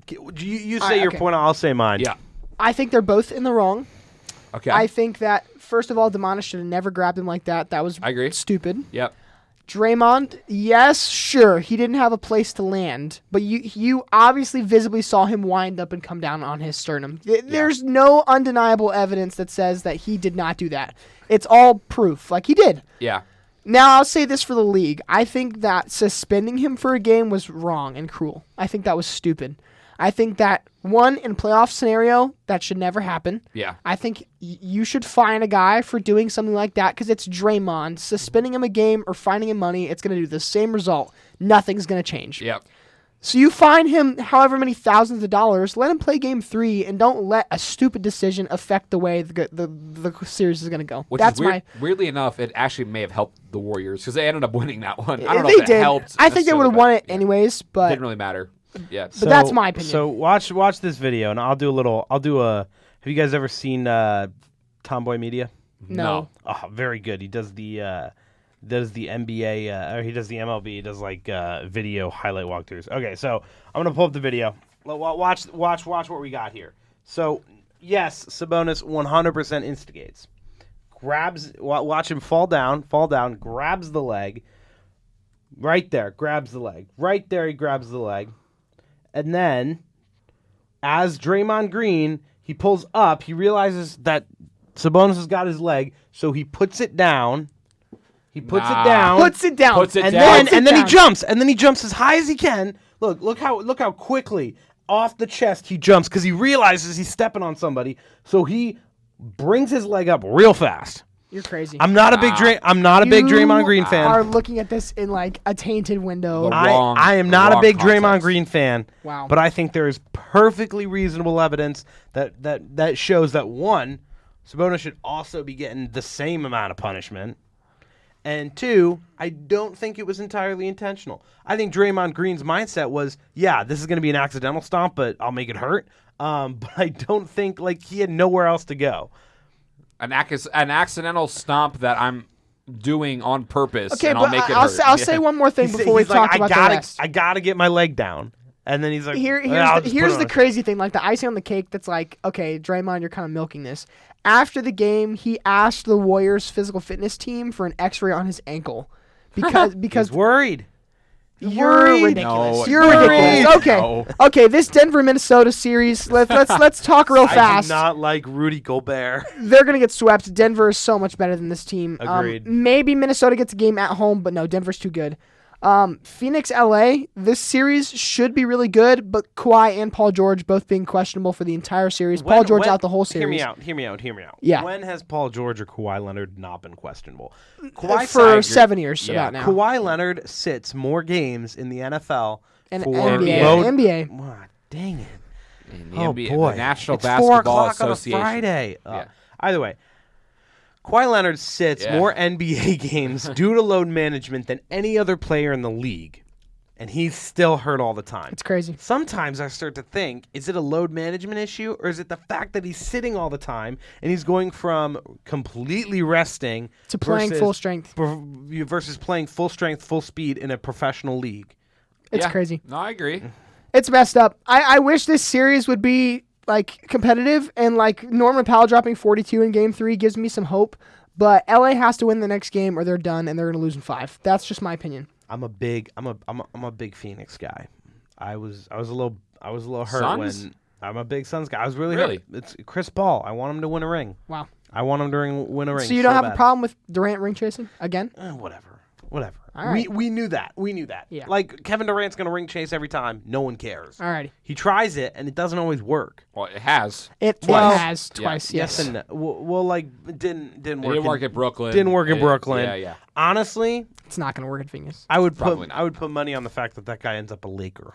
You All say right, your okay. point. I'll say mine. Yeah. I think they're both in the wrong. Okay. I think that first of all, Demonis should have never grabbed him like that. That was I agree. stupid. Yep. Draymond, yes, sure, he didn't have a place to land, but you obviously visibly saw him wind up and come down on his sternum. There's no undeniable evidence that says that he did not do that. It's all proof, like he did. Yeah. Now, I'll say this for the league. I think that suspending him for a game was wrong and cruel. I think that was stupid. I think that, one, in a playoff scenario, that should never happen. Yeah. I think you should fine a guy for doing something like that because it's Draymond. Suspending him a game or fining him money, it's going to do the same result. Nothing's going to change. Yep. So you fine him however many thousands of dollars, let him play game 3, and don't let a stupid decision affect the way the series is going to go. Which is weird. Weirdly enough, it actually may have helped the Warriors because they ended up winning that one. I don't know if it helped. I think they would have won it anyways, but didn't really matter. Yeah, but that's my opinion. So watch this video, and I'll do a. Have you guys ever seen Tomboy Media? No. Oh, very good. He does the NBA, or he does the MLB. He does like video highlight walkthroughs. Okay, so I'm gonna pull up the video. Watch what we got here. So yes, Sabonis 100% instigates. Watch him fall down, grabs the leg. Right there, grabs the leg. Right there, he grabs the leg. And then, as Draymond Green, he pulls up. He realizes that Sabonis has got his leg, so he puts it down. Puts it down. And then he jumps. And then he jumps as high as he can. Look how quickly off the chest he jumps because he realizes he's stepping on somebody. So he brings his leg up real fast. You're crazy. I'm not a big Draymond Green fan. You are looking at this in like a tainted window. I am not a big Draymond Green fan. Wow. But I think there is perfectly reasonable evidence that shows that, one, Sabonis should also be getting the same amount of punishment. And two, I don't think it was entirely intentional. I think Draymond Green's mindset was, yeah, this is going to be an accidental stomp, but I'll make it hurt. But I don't think he had nowhere else to go. An accidental stomp that I'm doing on purpose, okay, and I'll make it hurt. I'll say one more thing before we talk about the rest. I gotta get my leg down, and then he's like, here's the crazy thing, like the icing on the cake. That's like, okay, Draymond, you're kind of milking this. After the game, he asked the Warriors physical fitness team for an X-ray on his ankle because he's worried. You're ridiculous. No, You're ridiculous. Okay. Okay, this Denver-Minnesota series, let's talk real fast. I do not like Rudy Gobert. They're going to get swept. Denver is so much better than this team. Agreed. Maybe Minnesota gets a game at home, but no, Denver's too good. Phoenix, LA, this series should be really good, but Kawhi and Paul George both being questionable for the entire series. Paul George out the whole series. Hear me out. Yeah. When has Paul George or Kawhi Leonard not been questionable? For 7 years about now. Kawhi Leonard sits more games in the NFL and for NBA. Oh, dang it. In the NBA, boy. the National It's Basketball 4 o'clock Association. on a Friday. Yeah. Either way, Kawhi Leonard sits more NBA games due to load management than any other player in the league, and he's still hurt all the time. It's crazy. Sometimes I start to think, is it a load management issue, or is it the fact that he's sitting all the time and he's going from completely resting to playing full strength versus playing full strength, full speed in a professional league? It's crazy. No, I agree. It's messed up. I wish this series would be competitive, and Norman Powell dropping 42 in Game 3 gives me some hope. But LA has to win the next game, or they're done, and they're going to lose in 5. That's just my opinion. I'm a big Phoenix guy. I was a little hurt Suns? when I'm a big Suns guy. I was really hurt. It's Chris Paul. I want him to win a ring. Wow. I want him to win a ring. So you don't have a problem with Durant ring chasing again? Whatever. All right. We knew that. Yeah. Kevin Durant's going to ring chase every time. No one cares. All righty. He tries it, and it doesn't always work. Well, it has. It has twice. Yes. And no. Well, didn't work. It didn't work at Brooklyn. Didn't work in Brooklyn. Yeah. Honestly, it's not going to work at Phoenix. I would put money on the fact that guy ends up a Laker.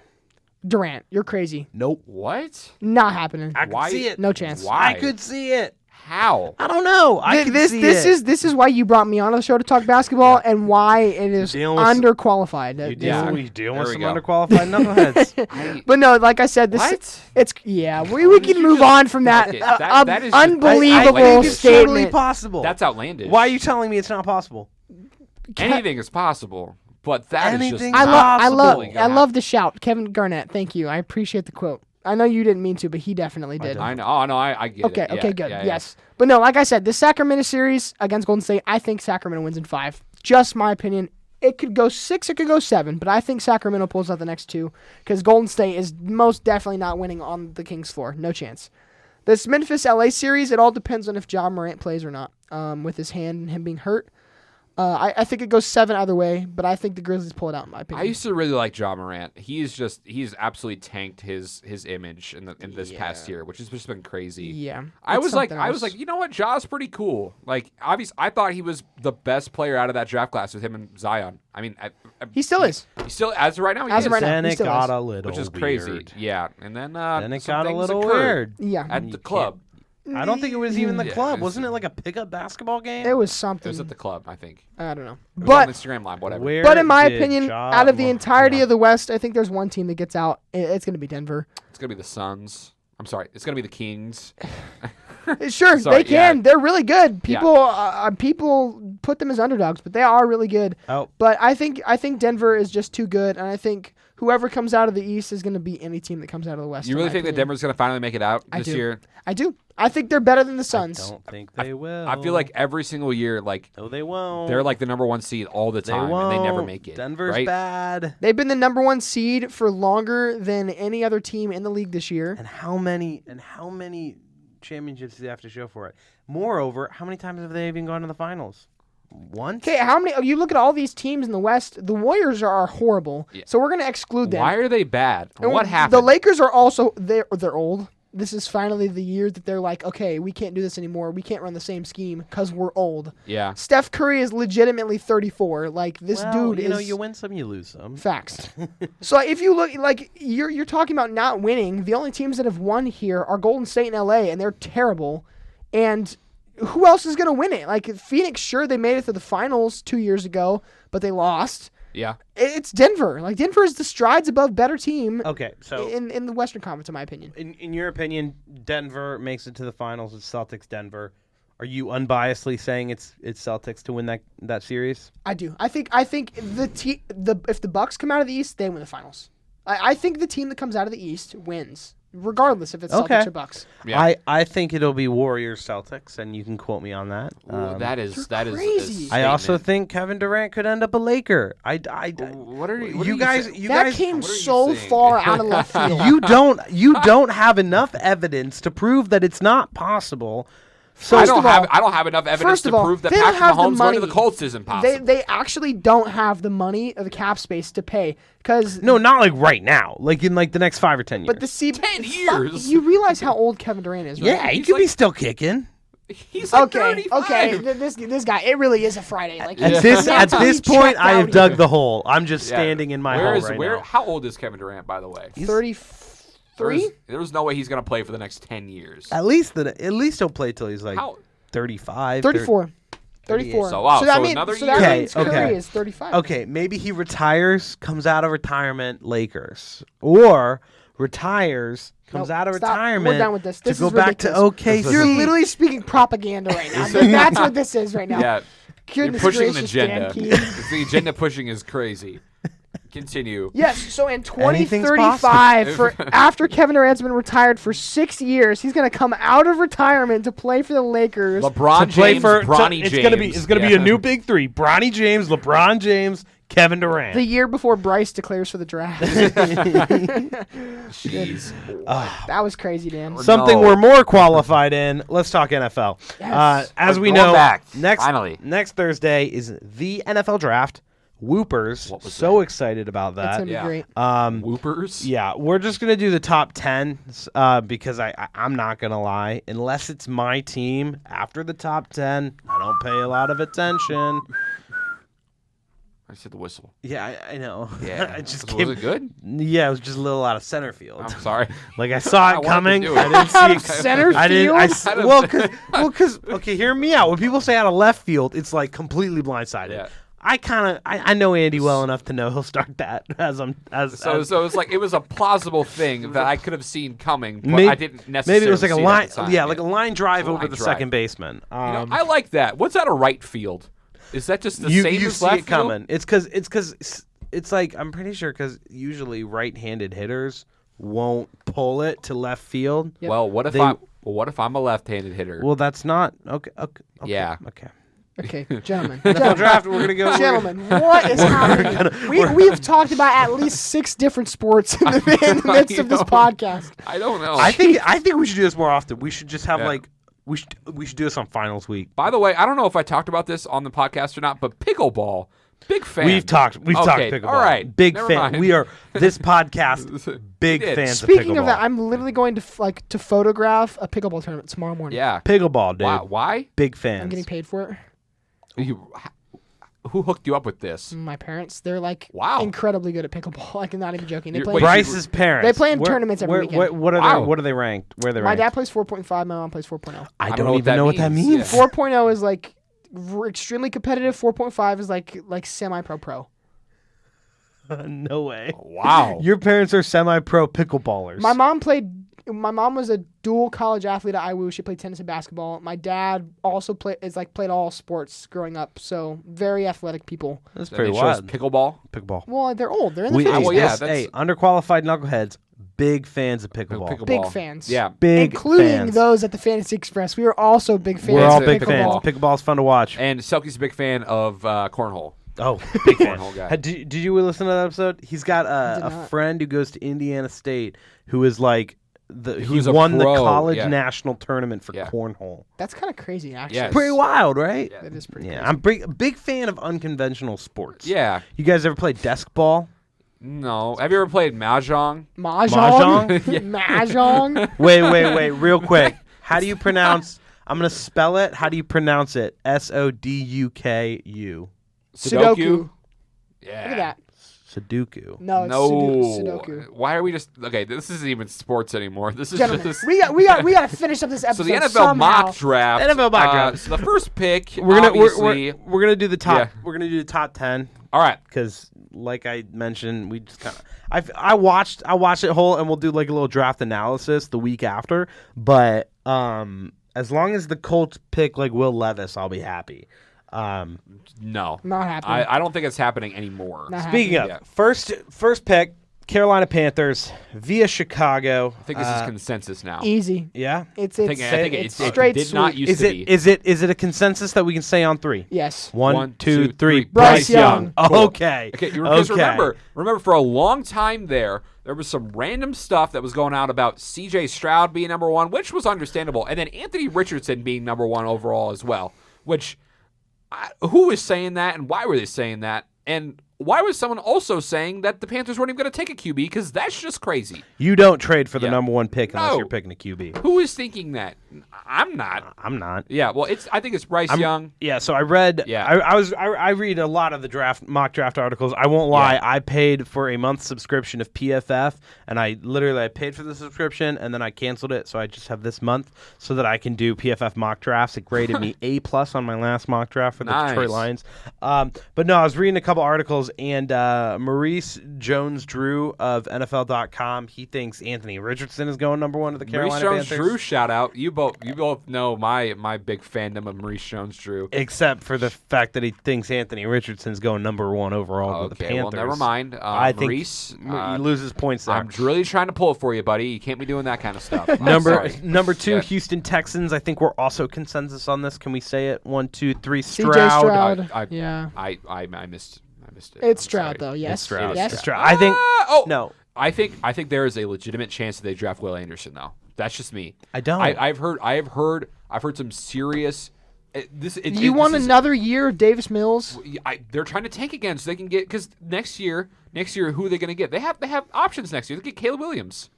Durant, you're crazy. Nope. What? Not happening. I could see it. No chance. Why? I could see it. How? I don't know. This is why you brought me on the show to talk basketball, and why it is underqualified. You dealing with some underqualified knuckleheads. But no, like I said, we can move on from that. Okay, that is unbelievable I think it's statement. totally possible. That's outlandish. Why are you telling me it's not possible? Anything is possible, but that is just I love the shout, Kevin Garnett. Thank you. I appreciate the quote. I know you didn't mean to, but he definitely did. I know. Oh, no, I get it. Okay, good. Yes. But no, like I said, this Sacramento series against Golden State, I think Sacramento wins in 5. Just my opinion. It could go 6, it could go 7, but I think Sacramento pulls out the next 2 because Golden State is most definitely not winning on the Kings floor. No chance. This Memphis-LA series, it all depends on if Ja Morant plays or not with his hand and him being hurt. I think it goes 7 either way, but I think the Grizzlies pull it out in my opinion. I used to really like Ja Morant. He's absolutely tanked his image in this past year, which has just been crazy. Yeah. I was like, you know what, Ja's pretty cool. Like, obviously, I thought he was the best player out of that draft class with him and Zion. I mean, he still is. He still, as of right now, he as is. of right now, Then he it still got is. a little Which is weird. crazy. Yeah, and then It some got a things little occurred weird. Yeah. at the club. I don't think it was even the Yeah, club. it was- Wasn't it like a pickup basketball game? It was It something. was at the club, I think. I don't know. It was But on the Instagram live, whatever. Where But in my did opinion, Ja out of the Morant- entirety yeah. of the West, I think there's one team that gets out. It's going to be Denver. It's gonna be the Suns. I'm sorry, it's gonna be the Kings. Sure, Sorry, they can. yeah. They're really good. Yeah. People put them as underdogs, but they are really good. Oh, But I think Denver is just too good, and I think whoever comes out of the East is going to beat any team that comes out of the West. You in really my think that opinion. Denver's gonna finally make it out I this do. year? I do. I think they're better than the I Suns. don't think they will. I feel like every single year, like no, they won't. they're like the number 1 seed all the They time, won't. and they never make it. Denver's right? bad. They've been the number 1 seed for longer than any other team in the league this year. And how many championships do they have to show for it? Moreover, how many times have they even gone to the finals? Once? Okay, how many? You look at all these teams in the West. The Warriors are horrible, Yeah. so we're going to exclude them. Why are they bad? And What happened? The Lakers are also they're old. This is finally the year that they're like, okay, we can't do this anymore. We can't run the same scheme because we're old. Yeah. Steph Curry is legitimately 34. Like this Well, dude you know, is you win some, you lose some. facts. So if you look, like you're talking about not winning, the only teams that have won here are Golden State and LA, and they're terrible. And who else is going to win it? Like Phoenix, sure, they made it to the finals 2 years ago, but they lost. Yeah. It's Denver. Like Denver is the strides above better team Okay, so in the Western Conference, in my opinion. in your opinion, Denver makes it to the finals. It's Celtics, Denver. Are you unbiasedly saying it's Celtics to win that series? I do. I think if the Bucks come out of the East, they win the finals. I think the team that comes out of the East wins, regardless if it's Okay. Celtics or Bucks. Yeah. I think it'll be Warriors Celtics, and you can quote me on that. Ooh, that is crazy. I also statement. think Kevin Durant could end up a Laker. What are you you guys, saying? you That guys, came what are you so saying? far out of left field. you don't have enough evidence to prove that it's not possible. So I First don't of all- have enough evidence first to of all, prove that they don't Patrick have the Mahomes going to the money. Colts is impossible. They actually don't have the money or the cap space to pay because no, not like right now. Like in like the next 5 or 10 years. But the 10 years? You realize how old Kevin Durant is, right? yeah, he He's could be like- still kicking. He's like Okay, 35. okay. This guy, it really is a Friday. Like At he's this mentally point, checked I out have dug here. the hole. I'm just Yeah. standing in my Where hole is- right where- now. How old is Kevin Durant, by the way? 33. There's no way he's going to play for the next 10 years. At least he'll play till he's like How? 35. 34. 34. So, wow, that so means, another so year. that means Okay, Curry okay. is 35. Okay, maybe he retires, comes out of retirement, Lakers, or retires, comes Nope, out of stop. retirement We're done with this. to This go is back to ridiculous. OKC. You're literally speaking propaganda right now. That's what this is right now. Yeah. You're Goodness pushing an gracious, agenda. Dan Keene. It's the agenda pushing is crazy. Continue. Yes, so in Anything's 2035, for after Kevin Durant's been retired for 6 years, he's gonna come out of retirement to play for the Lakers. LeBron James, Bronny James. It's gonna be a new big three: Bronny James, LeBron James, Kevin Durant. the year before Bryce declares for the draft. Jeez. That was crazy, Dan. Something No. we're more qualified in. Let's talk NFL. Yes. As We're we going know, back, next finally. next Thursday is the NFL draft. Whoopers, What was so that? excited about That's that. gonna be Yeah. great. Whoopers? Yeah, we're just gonna do the top 10 because I'm not gonna lie, unless it's my team after the top 10, I don't pay a lot of attention. I said the whistle. Yeah, I know. Yeah. I just was came, it good? Yeah, it was just a little out of center field. I'm sorry. Like I saw I it wanted to coming. do it. I didn't Out of see it. center I didn't. I, field? s- well, because okay, hear me out. When people say out of left field, it's like completely blindsided. Yeah. I know Andy well enough to know he'll start that So it's like it was a plausible thing that I could have seen coming, but Maybe- I didn't necessarily. maybe it was like a see it line, at the time. yeah, like a line drive over line the drive. second baseman. You know, I like that. What's out of right field? Is that just the you same you as see left it coming. field? It's because it's like I'm pretty sure because usually right-handed hitters won't pull it to left field. Yep. Well, what if They- I'm a left-handed hitter? Well, that's not okay. Okay. Yeah. Okay. Okay, gentlemen. NFL draft. We're gonna go. Gentlemen, what is happening? We've talked about at least 6 different sports in the midst of this podcast. I don't know. I think we should do this more often. We should just have we should do this on finals week. By the way, I don't know if I talked about this on the podcast or not, but pickleball, big fan. We've talked pickleball. All right, big fan. Mind. We are this podcast big fans. Speaking of of that, I'm literally going to photograph a pickleball tournament tomorrow morning. Yeah, pickleball, dude. Why? Big fans. I'm getting paid for it. Who hooked you up with this? My parents. They're wow, incredibly good at pickleball. Like, I'm not even joking. They play. Bryce's parents. They play in tournaments every weekend. What are they ranked? Where are they ranked? My dad plays 4.5. My mom plays 4.0. I don't even know what that means. Yeah. 4.0 is like extremely competitive. 4.5 is like semi-pro. No way. Wow. Your parents are semi-pro pickleballers. My mom was a dual college athlete at IWU. She played tennis and basketball. My dad also played all sports growing up. So very athletic people. That's pretty wild. Pickleball. Well, they're old. They're in the 50s. Well, yeah. Hey, underqualified knuckleheads. Big fans of pickleball. Big fans. Yeah. Big including fans. Those at the Fantasy Express. We are also big fans. We're all big pickleball. fans. Pickleball's fun to watch. And Selkie's a big fan of cornhole. Oh, big fan. Cornhole guy. Did you listen to that episode? He's got a friend who goes to Indiana State who is like he won the college national tournament for cornhole. That's kind of crazy, actually. Yes. Pretty wild, right? Yeah, that is pretty crazy. I'm a big fan of unconventional sports. Yeah. You guys ever play desk ball? No. Have you ever played Mahjong? Mahjong? Mahjong? Wait. Real quick. How do you pronounce... I'm going to spell it. How do you pronounce it? Soduku. Sudoku. Yeah. Look at that. Sudoku. No, it's Sudoku. Why are we just... Okay, this isn't even sports anymore. This is Gentlemen, just... we got to finish up this episode. So the NFL somehow. mock draft. NFL mock draft. So the first pick, we're gonna do the top. Yeah. We're gonna do the top 10. All right. Because like I mentioned, we just kind of I watched it whole, and we'll do like a little draft analysis the week after. But as long as the Colts pick like Will Levis, I'll be happy. No, not happening. I don't think it's happening anymore. Speaking of first pick, Carolina Panthers via Chicago. I think this is consensus now. Easy. Yeah, it's It straight did not sweep. used to be. Is it a consensus that we can say on 3? Yes. 1, 2, 3. Bryce Young. Cool. Okay. Because remember for a long time there was some random stuff that was going out about C.J. Stroud being number 1, which was understandable, and then Anthony Richardson being number 1 overall as well. Which, who was saying that, and why were they saying that, and why was someone also saying that the Panthers weren't even going to take a QB? Because that's just crazy. You don't trade for the number 1 pick unless you're picking a QB. Who is thinking that? I'm not. Yeah, well, I think it's Bryce Young. Yeah, so I read. Yeah, I read a lot of the mock draft articles. I won't lie. Yeah. I paid for a month subscription of PFF, and I paid for the subscription, and then I canceled it. So I just have this month so that I can do PFF mock drafts. It graded me A+ on my last mock draft for the Detroit Lions. But no, I was reading a couple articles, and Maurice Jones-Drew of NFL.com, he thinks Anthony Richardson is going number 1 to the Carolina Panthers. Maurice Jones-Drew, shout out. You both know my big fandom of Maurice Jones-Drew. Except for the fact that he thinks Anthony Richardson's going number 1 overall to the Panthers. Well, never mind. I Maurice, think he loses points there. I'm really trying to pull it for you, buddy. You can't be doing that kind of stuff. Number 2, Houston Texans. I think we're also consensus on this. Can we say it? 1, 2, 3. Stroud. CJ Stroud. I missed it. It's Stroud, though. Yes. It's Stroud. Yes. It's Stroud. I think. No. I think there is a legitimate chance that they draft Will Anderson, though. That's just me. I don't. I've heard some serious. You want another year of Davis Mills? They're trying to tank again so they can get, because next year, who are they going to get? They have options next year. They get Caleb Williams.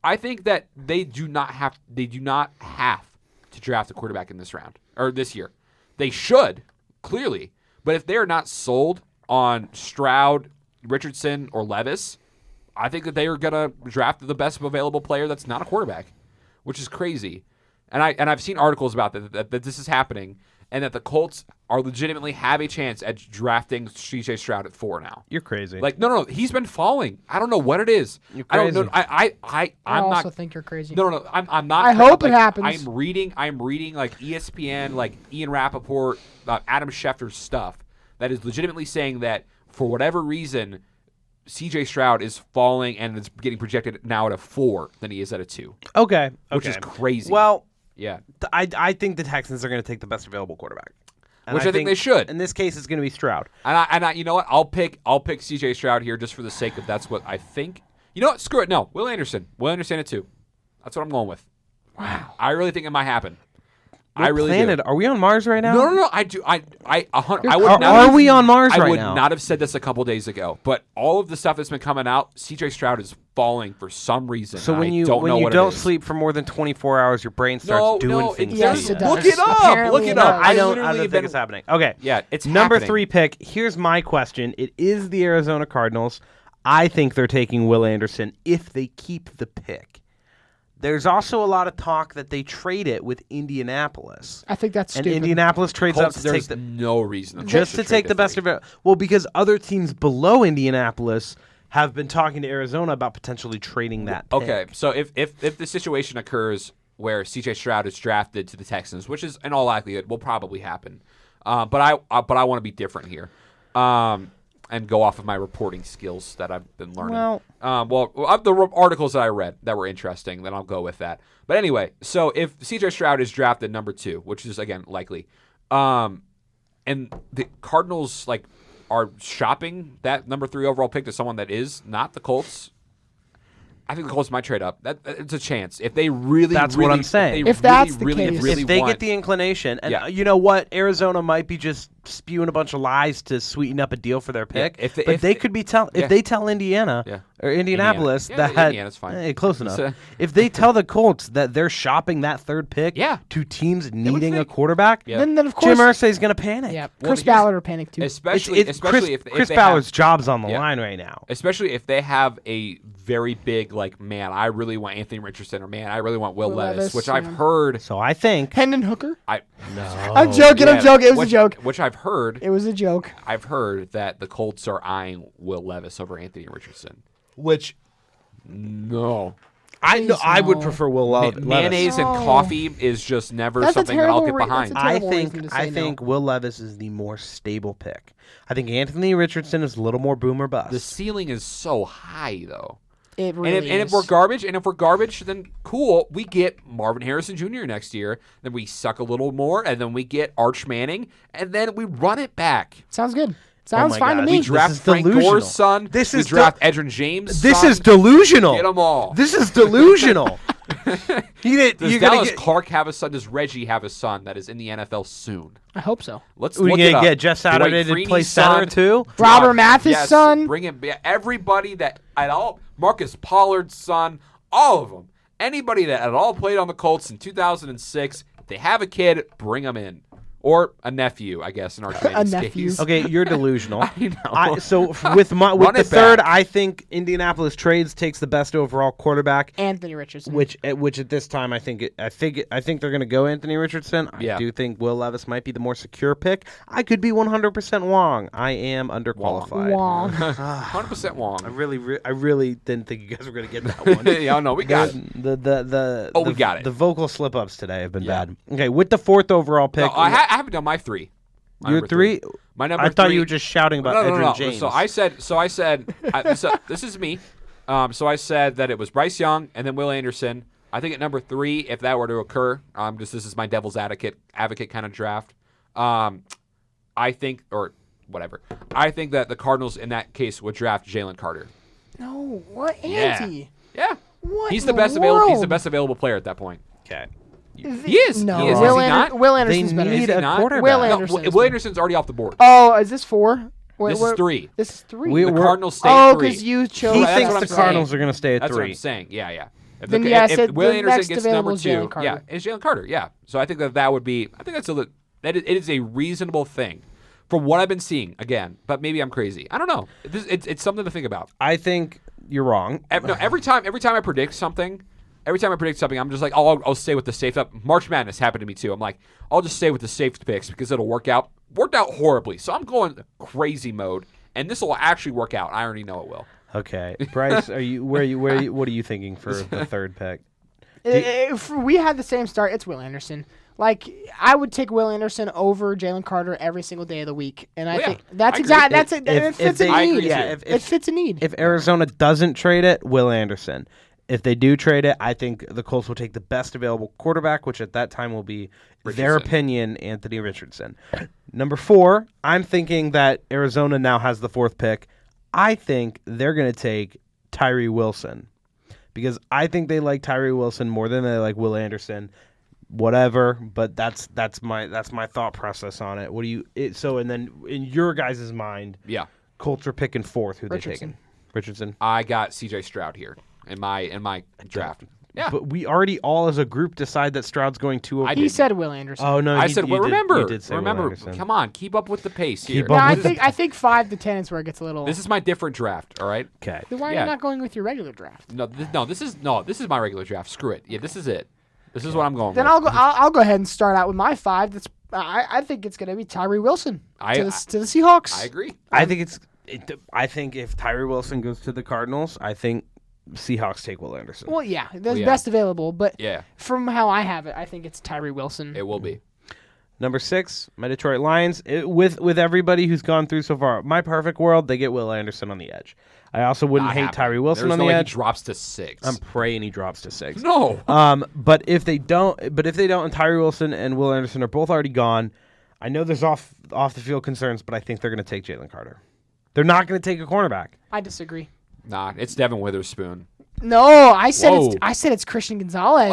I think that they do not have to draft a quarterback in this round or this year. They should, clearly, but if they are not sold on Stroud, Richardson, or Levis, I think that they are going to draft the best available player that's not a quarterback, which is crazy. And I've seen articles about that this is happening, and that the Colts are legitimately have a chance at drafting C.J. Stroud at 4 now. You're crazy. Like no, he's been falling. I don't know what it is. You're crazy. I don't know. I also think you're crazy. No, I'm not. I hope it happens. I'm reading like ESPN, like Ian Rappaport, Adam Schefter's stuff that is legitimately saying that for whatever reason, C.J. Stroud is falling and it's getting projected now at a 4 than he is at a 2. Okay. Which is crazy. Well, yeah. I think the Texans are going to take the best available quarterback. And Which I think they should. In this case, it's going to be Stroud. And I, you know what? I'll pick C.J. Stroud here just for the sake of that's what I think. You know what? Screw it. No, Will Anderson. Will Anderson at 2. That's what I'm going with. Wow. I really think it might happen. What planet? Are we on Mars right now? No. I do. I would not. Are we on Mars right now? I would not have said this a couple days ago, but all of the stuff that's been coming out, C.J. Stroud is falling for some reason. So when you don't sleep for more than 24 hours, your brain starts doing things. Yes, it does. Look it up. Look it up. I don't think it's happening. Okay. Yeah, it's number happening. 3 pick. Here's my question. It is the Arizona Cardinals. I think they're taking Will Anderson if they keep the pick. There's also a lot of talk that they trade it with Indianapolis. I think that's stupid. And Indianapolis trades Colts, up to take no reason just to take the best of it. Well, because other teams below Indianapolis have been talking to Arizona about potentially trading that pick. Okay, so if the situation occurs where C.J. Stroud is drafted to the Texans, which is in all likelihood will probably happen, but I want to be different here. And go off of my reporting skills that I've been learning. Well, of the articles that I read that were interesting, then I'll go with that. But anyway, so if C.J. Stroud is drafted number 2, which is, again, likely, and the Cardinals are shopping that number 3 overall pick to someone that is not the Colts, I think the Colts might trade up. It's a chance. If they really, that's what I'm saying. If that's the case. Really if they get the inclination, and you know what, Arizona might be just spewing a bunch of lies to sweeten up a deal for their pick. If they tell Indiana or Indianapolis that Indiana's fine. Close enough. If they tell the Colts that they're shopping that 3rd pick to teams needing a quarterback, then of course Jim Irsay's going to panic. Yeah, Chris Ballard will panic too. Especially if Chris Ballard's job's on the line right now. Especially if they have a very big man, I really want Anthony Richardson, or man, I really want Will Levis, which I've heard. So I think Hendon Hooker. No, I'm joking. It was a joke. Which I've heard. It was a joke. I've heard that the Colts are eyeing Will Levis over Anthony Richardson. Which, no. I would prefer Will Levis. Mayonnaise and coffee is just never something that I'll get behind. I think Will Levis is the more stable pick. I think Anthony Richardson is a little more boom or bust. The ceiling is so high, though. It really is. And if we're garbage, then cool. We get Marvin Harrison Jr. next year. Then we suck a little more, and then we get Arch Manning, and then we run it back. Sounds good. Sounds fine to me. We draft Frank Gore's son. We draft Edgerrin James' This son. is delusional. Get them all. This is delusional. Does Dallas Clark have a son? Does Reggie have a son that is in the NFL soon? I hope so. Let's look it up. Get Jeff Saturday to play center too? Robert Mathis' son? Bring him. Everybody that at all. Marcus Pollard's son. All of them. Anybody that at all played on the Colts in 2006, if they have a kid, bring them in. Or a nephew, I guess, in our case. Okay, you're delusional. I know. So with the third, I think Indianapolis trades takes the best overall quarterback, Anthony Richardson. Which at this time I think they're going to go Anthony Richardson. I do think Will Levis might be the more secure pick. I could be 100% wrong. I am underqualified. Wrong. 100% wrong. I really didn't think you guys were going to get that one. Yeah, no, we got it. We got it. The vocal slip-ups today have been bad. Okay, with the 4th overall pick. No, I haven't done my 3. Your 3? My number 3. I thought you were just shouting about Edgerrin James. So I said, this is me. So I said that it was Bryce Young and then Will Anderson. I think at number 3, if that were to occur, this is my devil's advocate kind of draft. I think, or whatever. I think that the Cardinals in that case would draft Jalen Carter. No, what Andy? Yeah. What? He's the best available. He's the best available player at that point. Okay. He is. No. He is. Will Anderson's better. Need a quarterback. Will Anderson's already off the board. Oh, is this 4? This is 3. This is 3. The Cardinals stay at 3. because you chose. He thinks the Cardinals are going to stay at 3. That's what I'm saying. Yeah. If Will Anderson gets number 2, it's Jalen Carter. Yeah. So I think that would be. I think it is a reasonable thing, from what I've been seeing. Again, but maybe I'm crazy. I don't know. It's something to think about. I think you're wrong. Every time I predict something. I'm just like, I'll stay with the safe up. March Madness happened to me too. I'm like, I'll just stay with the safe picks because it'll work out. Worked out horribly. So I'm going crazy mode, and this will actually work out. I already know it will. Okay, Bryce, what are you thinking for the 3rd pick? If we had the same start, it's Will Anderson. I would take Will Anderson over Jalen Carter every single day of the week, and I think that's exactly it fits a need. It fits a need. If Arizona doesn't trade it, Will Anderson. If they do trade it, I think the Colts will take the best available quarterback, which at that time will be, their opinion, Anthony Richardson. Number 4, I'm thinking that Arizona now has the 4th pick. I think they're going to take Tyree Wilson because I think they like Tyree Wilson more than they like Will Anderson. Whatever, but that's my thought process on it. What do you? And then in your guys' mind, Colts are picking 4th. Who they taking? Richardson. I got C.J. Stroud here in my draft. Yeah, but we already all as a group decide that Stroud's going 2 over. He said Will Anderson. Oh no, I said. Well, remember, you did say Will Anderson. Come on, keep up with the pace here. I think 5 to 10 is where it gets a little. This is my different draft. All right. Okay. Then why are you not going with your regular draft? This is my regular draft. Screw it. Yeah, this is it. This is what I'm going. Then with. I'll go ahead and start out with my 5. I think it's going to be Tyree Wilson to the Seahawks. I agree. I think if Tyree Wilson goes to the Cardinals, I think Seahawks take Will Anderson. Well, yeah, the best available, but yeah. From how I have it, I think it's Tyree Wilson. It will be. Number 6, my Detroit Lions. With everybody who's gone through so far, my perfect world, they get Will Anderson on the edge. I also wouldn't hate Tyree Wilson on the edge. He drops to 6. I'm praying he drops to 6. No. But if they don't, and Tyree Wilson and Will Anderson are both already gone, I know there's off the field concerns, but I think they're going to take Jalen Carter. They're not going to take a cornerback. I disagree. Nah, it's Devin Witherspoon. No, I said it's Christian Gonzalez.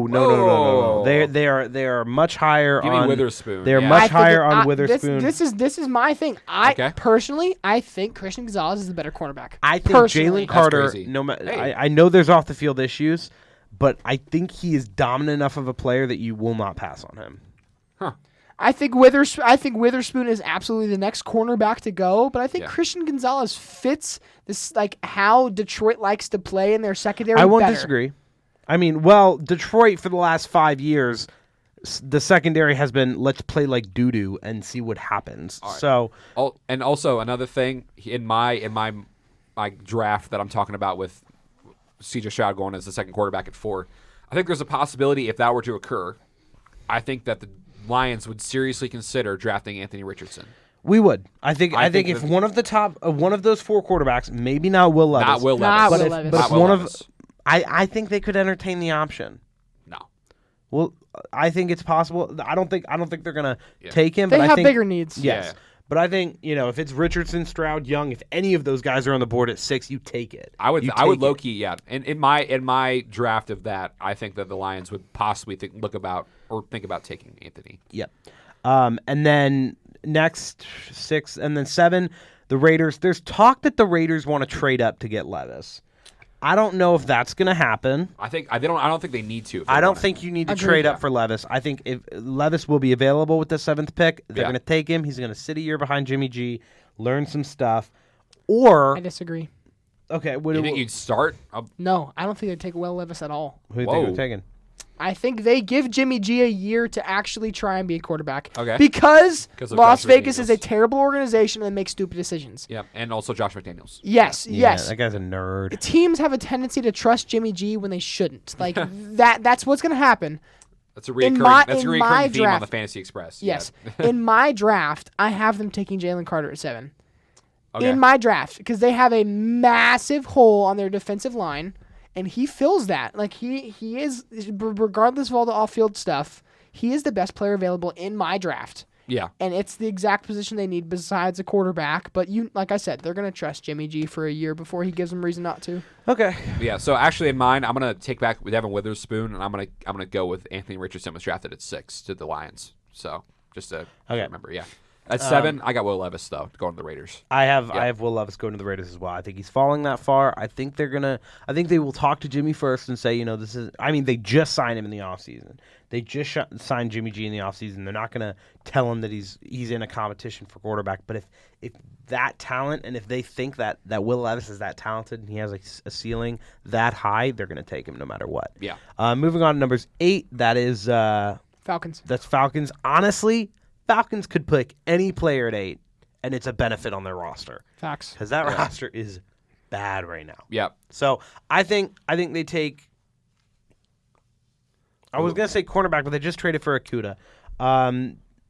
No. They are much higher Give on me Witherspoon. They're much higher on Witherspoon. This is my thing. Personally, I think Christian Gonzalez is the better cornerback. I think Jalen Carter. I know there's off the field issues, but I think he is dominant enough of a player that you will not pass on him. Huh. I think Witherspoon is absolutely the next cornerback to go, but I think Christian Gonzalez fits this how Detroit likes to play in their secondary. I won't disagree. I mean, Detroit for the last 5 years, the secondary has been let's play like doo-doo and see what happens. Right. So, and also another thing in my draft that I'm talking about with C.J. Stroud going as the second quarterback at 4, I think there's a possibility if that were to occur, I think that the Lions would seriously consider drafting Anthony Richardson. We would. I think if one of the top one of those 4 quarterbacks, maybe not Will Levis. Not Will Levis. But if one of I think they could entertain the option. No. Well, I think it's possible. I don't think they're going to take him, they but have I think bigger needs. Yes. Yeah. But I think, if it's Richardson, Stroud, Young, if any of those guys are on the board at 6, you take it. I would low key, yeah. And in my draft of that, I think that the Lions would possibly think about taking Anthony. Yep. And then next 6 and then 7, the Raiders. There's talk that the Raiders want to trade up to get Levis. I don't know if that's going to happen. I don't think they need to. I don't think you need to trade up for Levis. I think if Levis will be available with the 7th pick, they're going to take him. He's going to sit a year behind Jimmy G, learn some stuff. Or I disagree. Okay, you think you'd start? No, I don't think they'd take Will Levis at all. Who do you think they're taking? I think they give Jimmy G a year to actually try and be a quarterback. Okay. Because Las Vegas is a terrible organization and they make stupid decisions. Yeah, and also Josh McDaniels. Yes. That guy's a nerd. Teams have a tendency to trust Jimmy G when they shouldn't. Like that's what's going to happen. That's a recurring theme on the Fantasy Express. Yes. In my draft, I have them taking Jalen Carter at 7. Okay. In my draft, because they have a massive hole on their defensive line. And he fills that. Like he is, regardless of all the off-field stuff, he is the best player available in my draft. Yeah. And it's the exact position they need besides a quarterback. But like I said, they're going to trust Jimmy G for a year before he gives them reason not to. Okay. Yeah. So actually, in mine, I'm going to take back with Devin Witherspoon, and I'm gonna go with Anthony Richardson was drafted at 6 to the Lions. So just to remember, yeah. At 7, I got Will Levis though going to the Raiders. I have Will Levis going to the Raiders as well. I think he's falling that far. I think they will talk to Jimmy first and say, this is. I mean, they just signed him in the offseason. They just signed Jimmy G in the offseason. They're not going to tell him that he's in a competition for quarterback. But if that talent and if they think that Will Levis is that talented and he has a ceiling that high, they're going to take him no matter what. Yeah. Moving on to numbers 8, that is Falcons. That's Falcons. Honestly, Falcons could pick any player at 8, and it's a benefit on their roster. Facts. Because that roster is bad right now. Yeah. So I think they take. I was gonna say cornerback, but they just traded for Akuda.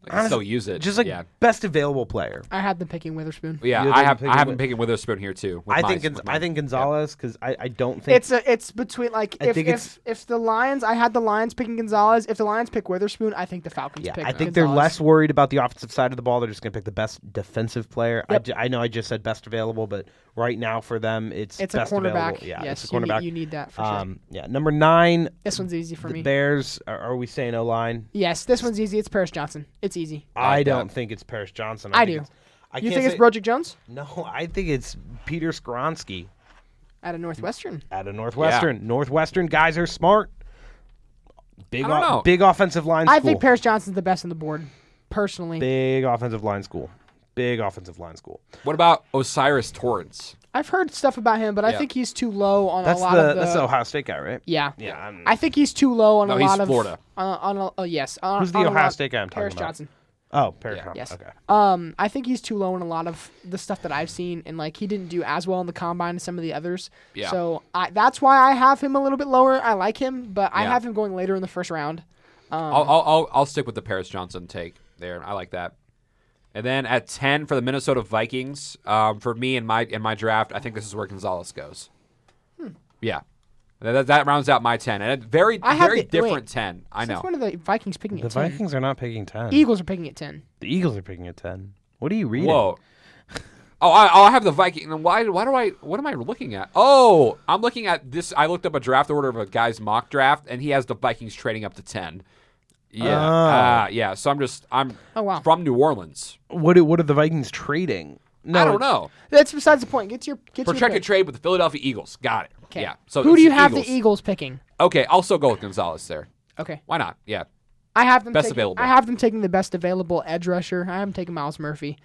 can still use it. Just like best available player. I had them picking Witherspoon. Yeah, I have him picking Witherspoon here too. I think Gonzalez because I don't think it's between like if the Lions, I had the Lions picking Gonzalez. If the Lions pick Witherspoon, I think the Falcons pick. I think Gonzalez. they're less worried about the offensive side of the ball. They're just gonna pick the best defensive player. Yep. I know I just said best available, but right now for them it's a best cornerback. Available. Yeah, yes, it's a cornerback. You need that for sure. Yeah, number 9. This one's easy for me. Bears. Are we saying O-line? Yes, this one's easy. It's Paris Johnson. It's easy. I don't think it's Paris Johnson. I do. You think it's Broderick Jones? No, I think it's Peter Skoronski. Out of Northwestern. Northwestern guys are smart. Big offensive line school. I think Paris Johnson's the best on the board, personally. Big offensive line school. What about Osiris Torrance? I've heard stuff about him, but I think he's too low on a lot of the... That's the Ohio State guy, right? Yeah. I think he's too low on a lot of... No, he's Florida. Yes. Who's the Ohio State guy I'm talking Paris about? Johnson. Oh, Paris Johnson. Yes. Okay. I think he's too low on a lot of the stuff that I've seen, and like he didn't do as well in the combine as some of the others. Yeah. So that's why I have him a little bit lower. I like him, but I have him going later in the first round. I'll stick with the Paris Johnson take there. I like that. And then at 10 for the Minnesota Vikings, for me in my draft, I think this is where Gonzalez goes. Yeah. That rounds out my 10. And a very different 10. I know. Since when are the Vikings picking at 10? The Vikings are not picking 10. Eagles are picking at 10. The Eagles are picking at 10. What are you reading? Whoa. I have the Vikings. What am I looking at? Oh, I'm looking at this. I looked up a draft order of a guy's mock draft, and he has the Vikings trading up to 10. Yeah. Yeah. So I'm from New Orleans. What are the Vikings trading? No, I don't know. That's besides the point. Get your projected trade with the Philadelphia Eagles. Got it. Okay. Yeah. So who do you have the Eagles picking? Okay, I'll still go with Gonzalez there. Okay. Why not? Yeah. I have them available. I have them taking the best available edge rusher. I have them taking Miles Murphy.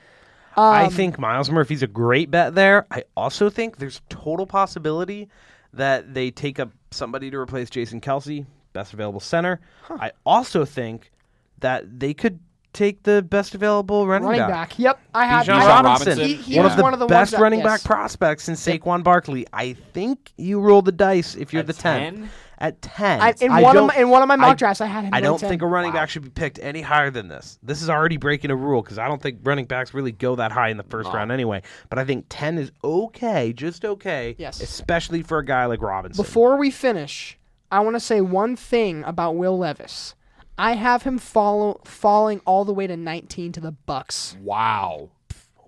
I think Miles Murphy's a great bet there. I also think there's total possibility that they take up somebody to replace Jason Kelce, best available center. I also think that they could take the best available running back. Yep, I have Bijan Robinson. He one was of the one of the best ones running back prospects in Saquon Barkley. I think you roll the dice if you're at the 10th. At 10. In one of my mock drafts, I had him. I don't think a running back should be picked any higher than this. This is already breaking a rule because I don't think running backs really go that high in the first round anyway. But I think 10 is okay, just okay. Yes. Especially for a guy like Robinson. Before we finish, I want to say one thing about Will Levis. I have him falling all the way to 19 to the Bucks. Wow.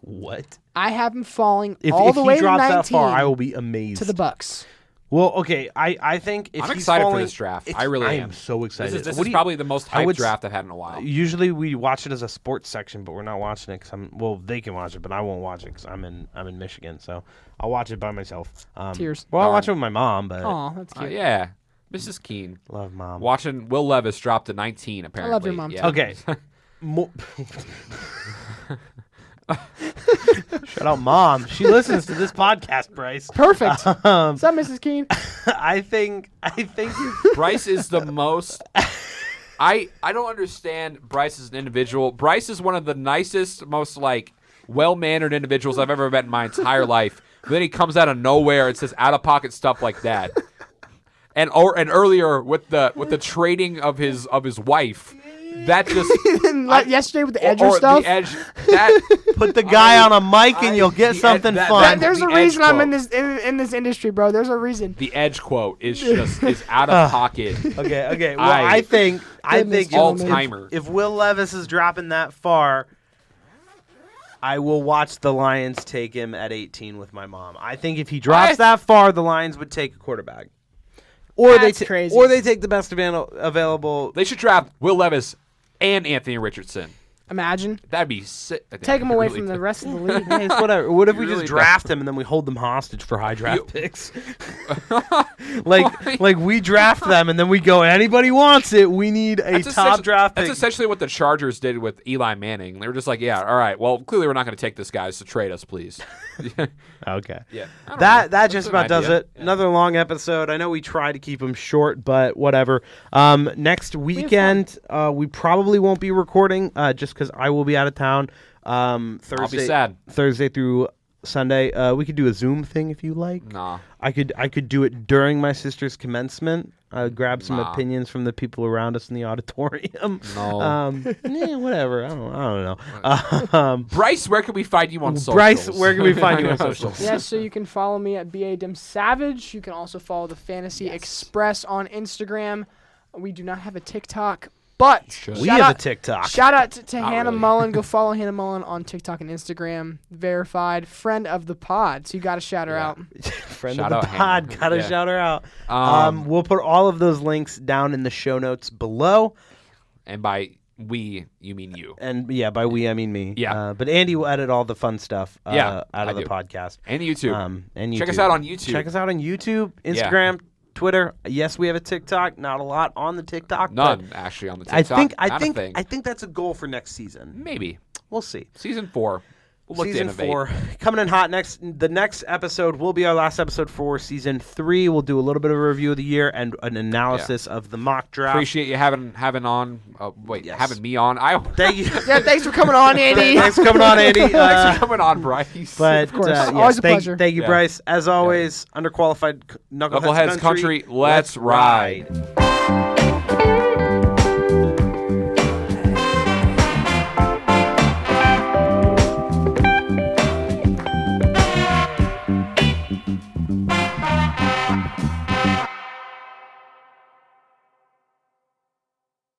What? I have him falling all the way to 19. If he drops that far, I will be amazed. To the Bucks. Well, okay, I think if I'm he's excited falling, for this draft. I really am. I'm so excited. This is probably the most hyped draft I've had in a while. Usually we watch it as a sports section, but we're not watching it because they can watch it, but I won't watch it because I'm in Michigan, so I'll watch it by myself. Tears. Well, I'll watch it with my mom, but oh, that's cute. Yeah, Mrs. Keen. Love mom. Watching Will Levis drop to 19. Apparently, I love your mom too. Okay. Shout out mom. She listens to this podcast, Bryce. Perfect. What's up, Mrs. Keen? I think Bryce is the most I don't understand Bryce as an individual. Bryce is one of the nicest, most well-mannered individuals I've ever met in my entire life. But then he comes out of nowhere and says out-of-pocket stuff like that. And earlier with the trading of his wife. That just yesterday with the edge stuff. The edge, that put the guy on a mic and you'll get something fun. There's a reason I'm in this industry, bro. There's a reason. The edge quote is out of pocket. Okay. Well, I think all timer. If Will Levis is dropping that far, I will watch the Lions take him at 18 with my mom. I think if he drops that far, the Lions would take a quarterback. Or they take the best available. They should draft Will Levis and Anthony Richardson. Imagine. That'd be sick. Take him away from the rest of the league. Hey, it's whatever. What if we just draft him and then we hold them hostage for high draft picks? like we draft them and then we go, anybody wants it, we need a top draft pick. That's essentially what the Chargers did with Eli Manning. They were just like, yeah, all right, well, clearly we're not going to take this guy, so trade us, please. Okay. Yeah. That just about does it. Yeah. Another long episode. I know we try to keep them short, but whatever. Next weekend, we probably won't be recording just because I will be out of town. Thursday, I'll be sad. Thursday through Sunday. We could do a Zoom thing if you like. Nah. I could do it during my sister's commencement. Grab some Nah. opinions from the people around us in the auditorium. No. Whatever. I don't know. Bryce, where can we find you on socials? Bryce, where can we find you on socials? Yes, so you can follow me at BA Dmyszewicz. You can also follow the Fantasy Express on Instagram. We do not have a TikTok, but We have a TikTok. Shout out to Hannah really. Mullen. Go follow Hannah Mullen on TikTok and Instagram. Verified friend of the pod. So you got to shout her out. Friend Shout of the out pod. Hannah. Gotta Yeah. shout her out. Um, We'll put all of those links down in the show notes below. And by we, you mean you. And yeah, by we I mean me. Yeah. But Andy will edit all the fun stuff out I of the do. podcast. And YouTube. And YouTube. Check us out on YouTube. Check us out on YouTube, Instagram, Twitter. Yes, we have a TikTok. Not a lot on the TikTok. None, actually, on the But TikTok. I think that's a goal for next season. Maybe. We'll see. Season 4. We'll look to Season innovate. 4 coming in hot. The next episode will be our last episode for season 3. We'll do a little bit of a review of the year and an analysis of the mock draft. Appreciate you having on. Having me on. Thank you. Yeah, thanks for coming on, Andy. Thanks for coming on, Andy. Thanks for coming on, Bryce. But Of course. yes, Always a pleasure. Thank you, Yeah. Bryce. As always, Underqualified Knuckleheads Knuckleheads Country, let's ride.